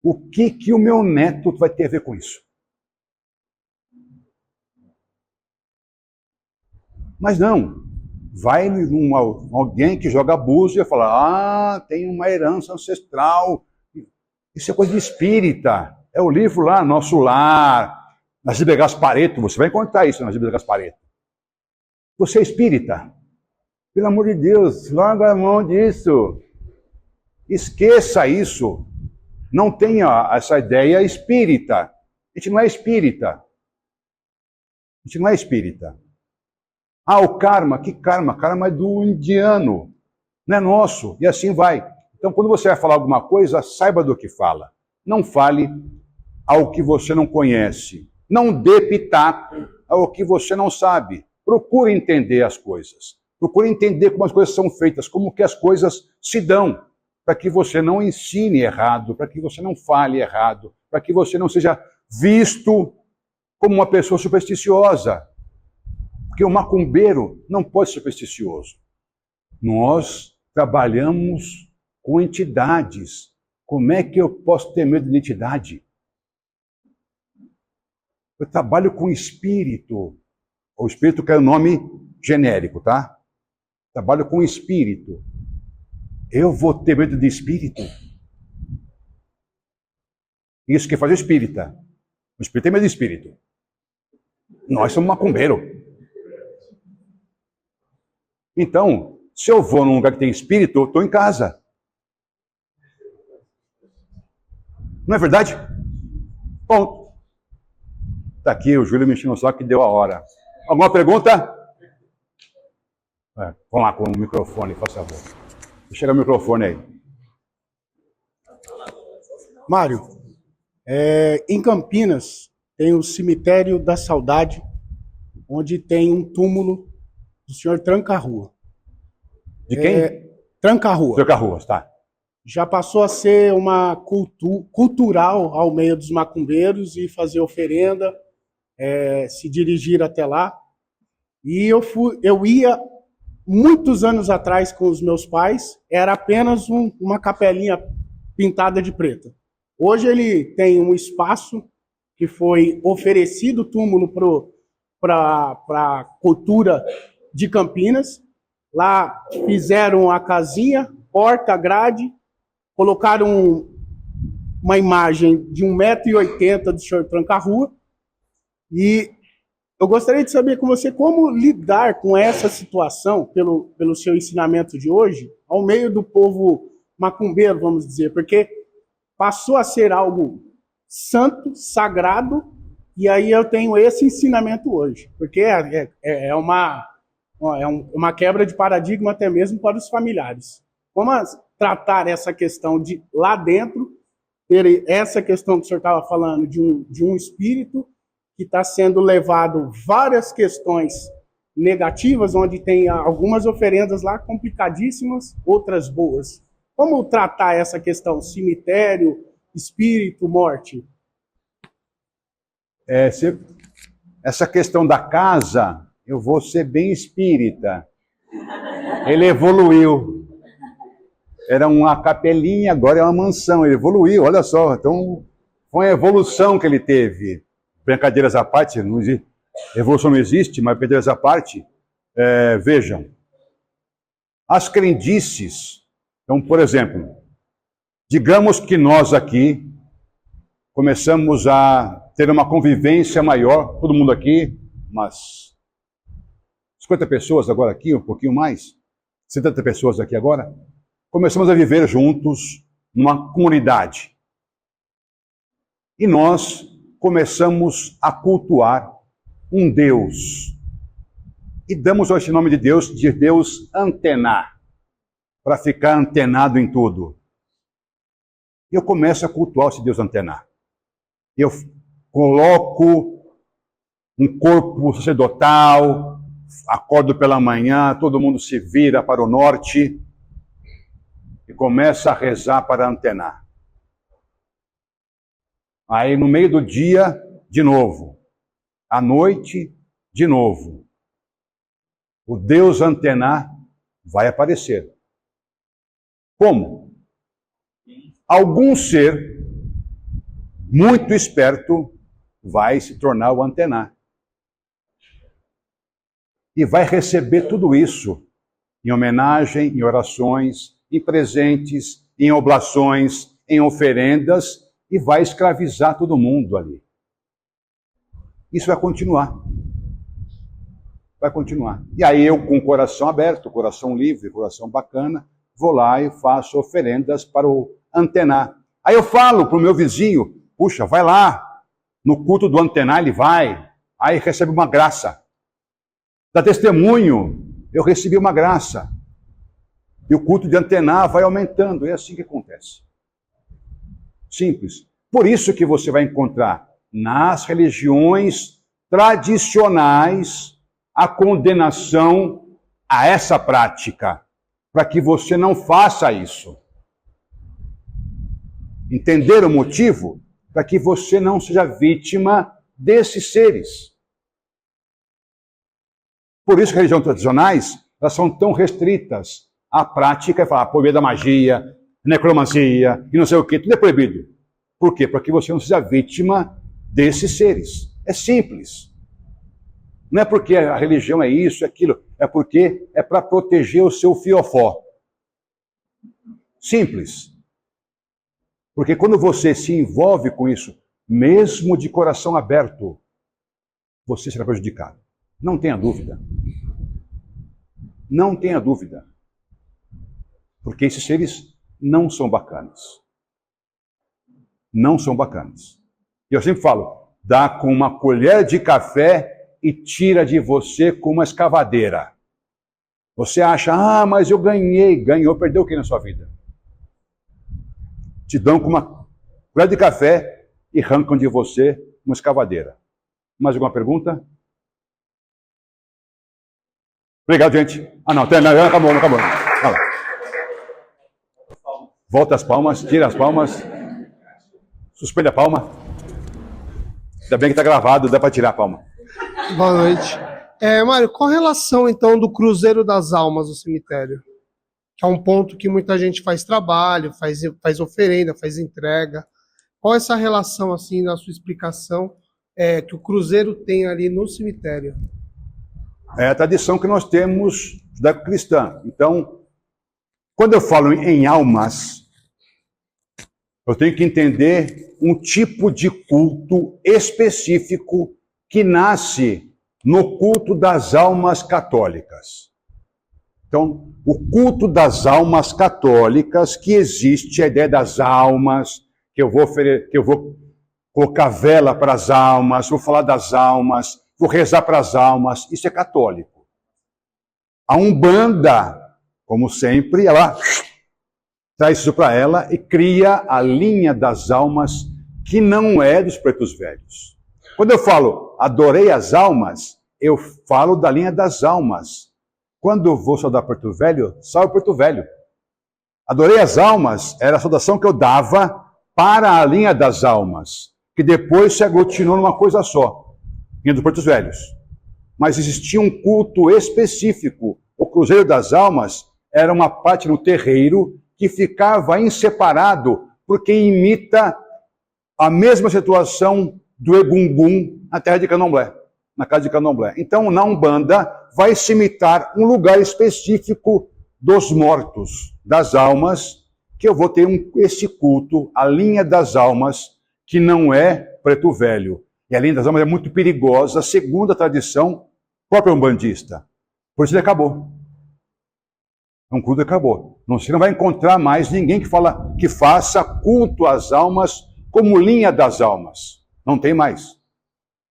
O que o meu neto vai ter a ver com isso? Mas não. Vai alguém que joga abuso e fala, tem uma herança ancestral. Isso é coisa de espírita. É o livro lá, Nosso Lar, Najib Gasparetto. Você vai encontrar isso, Najib Gasparetto. Você é espírita? Pelo amor de Deus, larga a mão disso. Esqueça isso. Não tenha essa ideia espírita. A gente não é espírita. A gente não é espírita. Ah, o karma, que karma? Karma é do indiano, não é nosso, e assim vai. Então, quando você vai falar alguma coisa, saiba do que fala. Não fale ao que você não conhece. Não dê pitaco ao que você não sabe. Procure entender as coisas. Procure entender como as coisas são feitas, como que as coisas se dão, para que você não ensine errado, para que você não fale errado, para que você não seja visto como uma pessoa supersticiosa. Porque o macumbeiro não pode ser supersticioso. Nós trabalhamos com entidades. Como é que eu posso ter medo de entidade? Eu trabalho com espírito. O espírito que é o nome genérico, tá? Trabalho com espírito. Eu vou ter medo de espírito? Isso que faz o espírita. O espírito tem medo de espírito. Nós somos macumbeiro. Então, se eu vou num lugar que tem espírito, eu estou em casa. Não é verdade? Ponto. Está aqui, o Júlio me encheu no saco que deu a hora. Alguma pergunta? Vamos lá com o microfone, por favor. Chega o microfone aí. Mário, em Campinas tem o Cemitério da Saudade, onde tem um túmulo do senhor Tranca-Rua. De quem? Tranca-Rua. Tranca-Ruas, tá. Já passou a ser uma cultural ao meio dos macumbeiros e fazer oferenda, se dirigir até lá. E eu ia muitos anos atrás com os meus pais, era apenas uma capelinha pintada de preto. Hoje ele tem um espaço que foi oferecido o túmulo para a cultura de Campinas. Lá fizeram a casinha, porta, grade, colocaram uma imagem de 1,80 m do senhor Tranca-Rua. E eu gostaria de saber com você como lidar com essa situação, pelo seu ensinamento de hoje, ao meio do povo macumbeiro, vamos dizer, porque passou a ser algo santo, sagrado, e aí eu tenho esse ensinamento hoje, porque é uma quebra de paradigma até mesmo para os familiares. Como tratar essa questão de lá dentro, ter essa questão que o senhor estava falando de um espírito que está sendo levado várias questões negativas, onde tem algumas oferendas lá complicadíssimas, outras boas. Como tratar essa questão cemitério, espírito, morte? Essa questão da casa, eu vou ser bem espírita. Ele evoluiu. Era uma capelinha, agora é uma mansão. Ele evoluiu, olha só. Então, foi a evolução que ele teve. Brincadeiras à parte, não existe. Evolução não existe, mas brincadeiras à parte. Vejam, as crendices. Então, por exemplo, digamos que nós aqui começamos a ter uma convivência maior, todo mundo aqui, umas 50 pessoas agora aqui, um pouquinho mais, 70 pessoas aqui agora, começamos a viver juntos numa comunidade. E nós começamos a cultuar um Deus. E damos esse nome de Deus antenar, para ficar antenado em tudo. E eu começo a cultuar esse Deus antenar. Eu coloco um corpo sacerdotal, acordo pela manhã, todo mundo se vira para o norte e começa a rezar para antenar. Aí no meio do dia, de novo. À noite, de novo. O Deus antenar vai aparecer. Como? Algum ser muito esperto vai se tornar o antenar. E vai receber tudo isso em homenagem, em orações, em presentes, em oblações, em oferendas, e vai escravizar todo mundo ali. Isso vai continuar. Vai continuar. E aí eu, com o coração aberto, coração livre, coração bacana, vou lá e faço oferendas para o antenar. Aí eu falo para o meu vizinho, puxa, vai lá, no culto do antenar ele vai, aí recebe uma graça. dá testemunho, eu recebi uma graça. E o culto de antenar vai aumentando. É assim que acontece. Simples. Por isso que você vai encontrar nas religiões tradicionais a condenação a essa prática, para que você não faça isso. Entender o motivo? Para que você não seja vítima desses seres. Por isso que as religiões tradicionais, elas são tão restritas. A prática é falar, proibida a magia, necromancia, e não sei o que, tudo é proibido. Por quê? Para que você não seja vítima desses seres. É simples. Não é porque a religião é isso, é aquilo, é porque é para proteger o seu fiofó. Simples. Porque quando você se envolve com isso, mesmo de coração aberto, você será prejudicado. Não tenha dúvida. Não tenha dúvida. Porque esses seres não são bacanas. Não são bacanas. E eu sempre falo, dá com uma colher de café e tira de você com uma escavadeira. Você acha, mas eu ganhei. Ganhou, perdeu o que na sua vida? Te dão com uma colher de café e arrancam de você uma escavadeira. Mais alguma pergunta? Obrigado, gente. Não, acabou. Olha lá. Volta as palmas, tira as palmas. Suspende a palma. Ainda bem que está gravado, dá para tirar a palma. Boa noite. Mário, qual a relação, então, do Cruzeiro das Almas no cemitério? Que é um ponto que muita gente faz trabalho, faz oferenda, faz entrega. Qual é essa relação, assim, na sua explicação, que o Cruzeiro tem ali no cemitério? É a tradição que nós temos judaico-cristã. Então, quando eu falo em almas, eu tenho que entender um tipo de culto específico que nasce no culto das almas católicas. Então, o culto das almas católicas, que existe a ideia das almas, que eu vou colocar vela para as almas, vou falar das almas, vou rezar para as almas, isso é católico. A Umbanda, como sempre, ela traz isso para ela e cria a linha das almas que não é dos pretos velhos. Quando eu falo adorei as almas, eu falo da linha das almas. Quando eu vou saudar Preto Velho, salve Preto Velho. Adorei as almas era a saudação que eu dava para a linha das almas, que depois se aglutinou numa coisa só, linha dos Pretos Velhos. Mas existia um culto específico. O Cruzeiro das Almas era uma parte no terreiro que ficava inseparado, porque imita a mesma situação do Egungun na terra de Candomblé, na casa de Candomblé. Então, na Umbanda, vai se imitar um lugar específico dos mortos, das almas, que eu vou ter esse culto, a linha das almas, que não é Preto Velho. E a linha das almas é muito perigosa, segundo a tradição própria umbandista. Por isso ele acabou. É um culto que acabou. Você não vai encontrar mais ninguém que faça culto às almas como linha das almas. Não tem mais.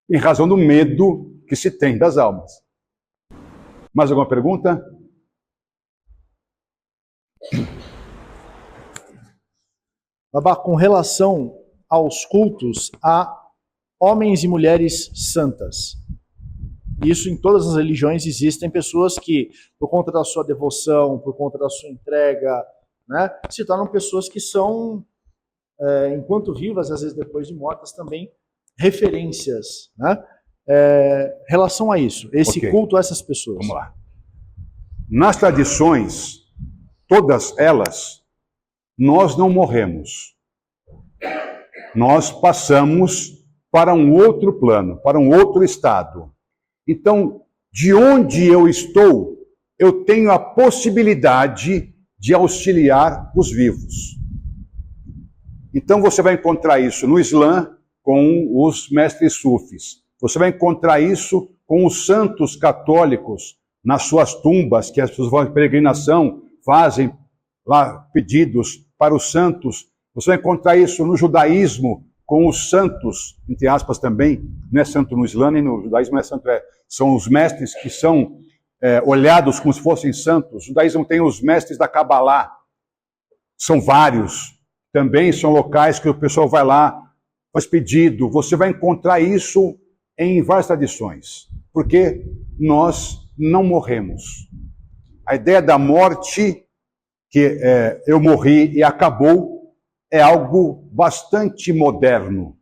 Em razão do medo que se tem das almas. Mais alguma pergunta? Babá, com relação aos cultos a homens e mulheres santas. Isso em todas as religiões existem pessoas que, por conta da sua devoção, por conta da sua entrega, né, se tornam pessoas que são, enquanto vivas, às vezes depois de mortas, também referências, né? Relação a isso, esse culto a essas pessoas. Vamos lá. Nas tradições, todas elas, nós não morremos. Nós passamos para um outro plano, para um outro estado. Então, de onde eu estou, eu tenho a possibilidade de auxiliar os vivos. Então, você vai encontrar isso no Islã com os mestres sufis. Você vai encontrar isso com os santos católicos nas suas tumbas, que as pessoas vão em peregrinação, fazem lá pedidos para os santos. Você vai encontrar isso no judaísmo, com os santos, entre aspas também, não é santo no Islã nem no judaísmo, não é santo, são os mestres que são olhados como se fossem santos. O judaísmo tem os mestres da Kabbalah, são vários, também são locais que o pessoal vai lá, faz pedido, você vai encontrar isso em várias tradições, porque nós não morremos. A ideia da morte, que eu morri e acabou, é algo bastante moderno.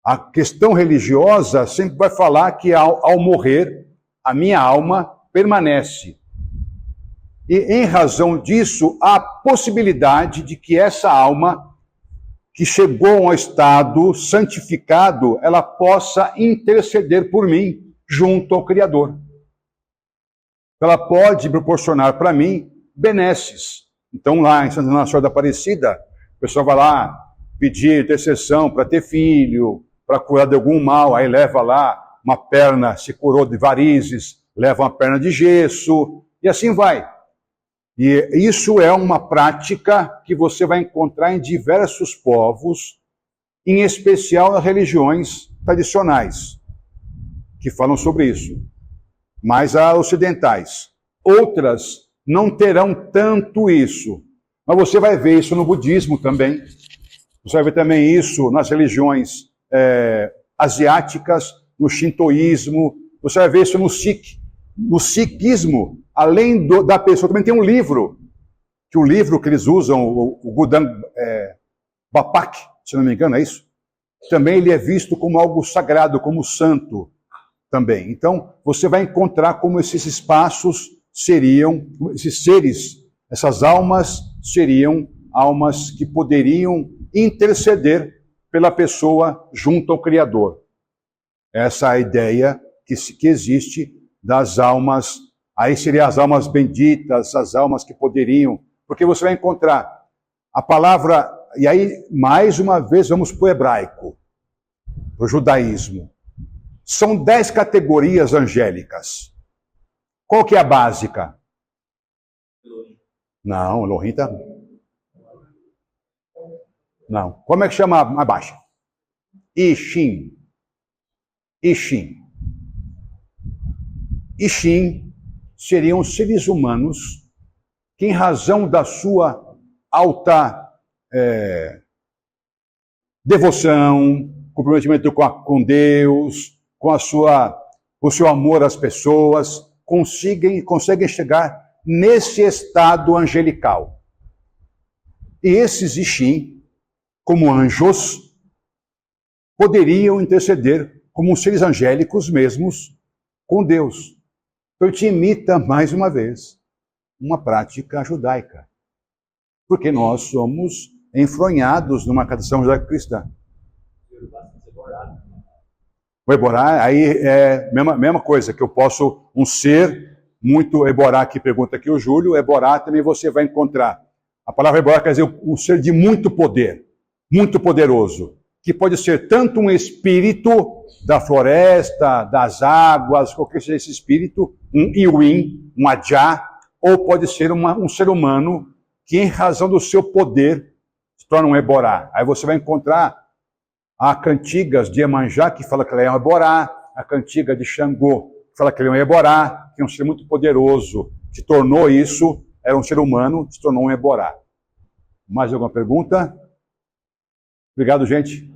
A questão religiosa sempre vai falar que ao morrer, a minha alma permanece. E em razão disso, há a possibilidade de que essa alma, que chegou ao estado santificado, ela possa interceder por mim junto ao Criador. Ela pode proporcionar para mim benesses. Então, lá em Santa Nossa Senhora da Aparecida, o pessoal vai lá pedir intercessão para ter filho, para curar de algum mal, aí leva lá uma perna, se curou de varizes, leva uma perna de gesso, e assim vai. E isso é uma prática que você vai encontrar em diversos povos, em especial nas religiões tradicionais, que falam sobre isso, mas as ocidentais. Outras não terão tanto isso, mas você vai ver isso no budismo também, você vai ver também isso nas religiões asiáticas, no shintoísmo, você vai ver isso no Sikh. No sikhismo, além da pessoa, também tem um livro, que o livro que eles usam, o Gurdam Bapak, se não me engano, é isso? Também ele é visto como algo sagrado, como santo também. Então, você vai encontrar como esses espaços seriam, esses seres, essas almas seriam almas que poderiam interceder pela pessoa junto ao Criador. Essa é a ideia que existe das almas, aí seriam as almas benditas, as almas que poderiam, porque você vai encontrar a palavra, e aí mais uma vez vamos para o hebraico, para o judaísmo. São 10 categorias angélicas. Qual que é a básica? Não, Elohim tá... Não. Como é que chama a baixa? Ishim. Ishim. Ishim seriam seres humanos que, em razão da sua alta devoção, comprometimento com Deus, com o seu amor às pessoas, conseguem chegar nesse estado angelical. E esses Ishim, como anjos, poderiam interceder como seres angélicos mesmos com Deus. Então, te imita, mais uma vez, uma prática judaica. Porque nós somos enfronhados numa tradição judaico-cristã. O Eborá, aí é a mesma coisa, que eu posso, um ser muito, Eborá, que pergunta aqui o Júlio, Eborá também você vai encontrar. A palavra Eborá quer dizer um ser de muito poder, muito poderoso, que pode ser tanto um espírito da floresta, das águas, qualquer seja esse espírito, um Iwin, um Adjá, ou pode ser um ser humano que, em razão do seu poder, se torna um Eborá. Aí você vai encontrar a cantigas de Iemanjá, que fala que ele é um Eborá, a cantiga de Xangô, que fala que ele é um Eborá, que é um ser muito poderoso, se tornou isso, era um ser humano, se tornou um Eborá. Mais alguma pergunta? Obrigado, gente.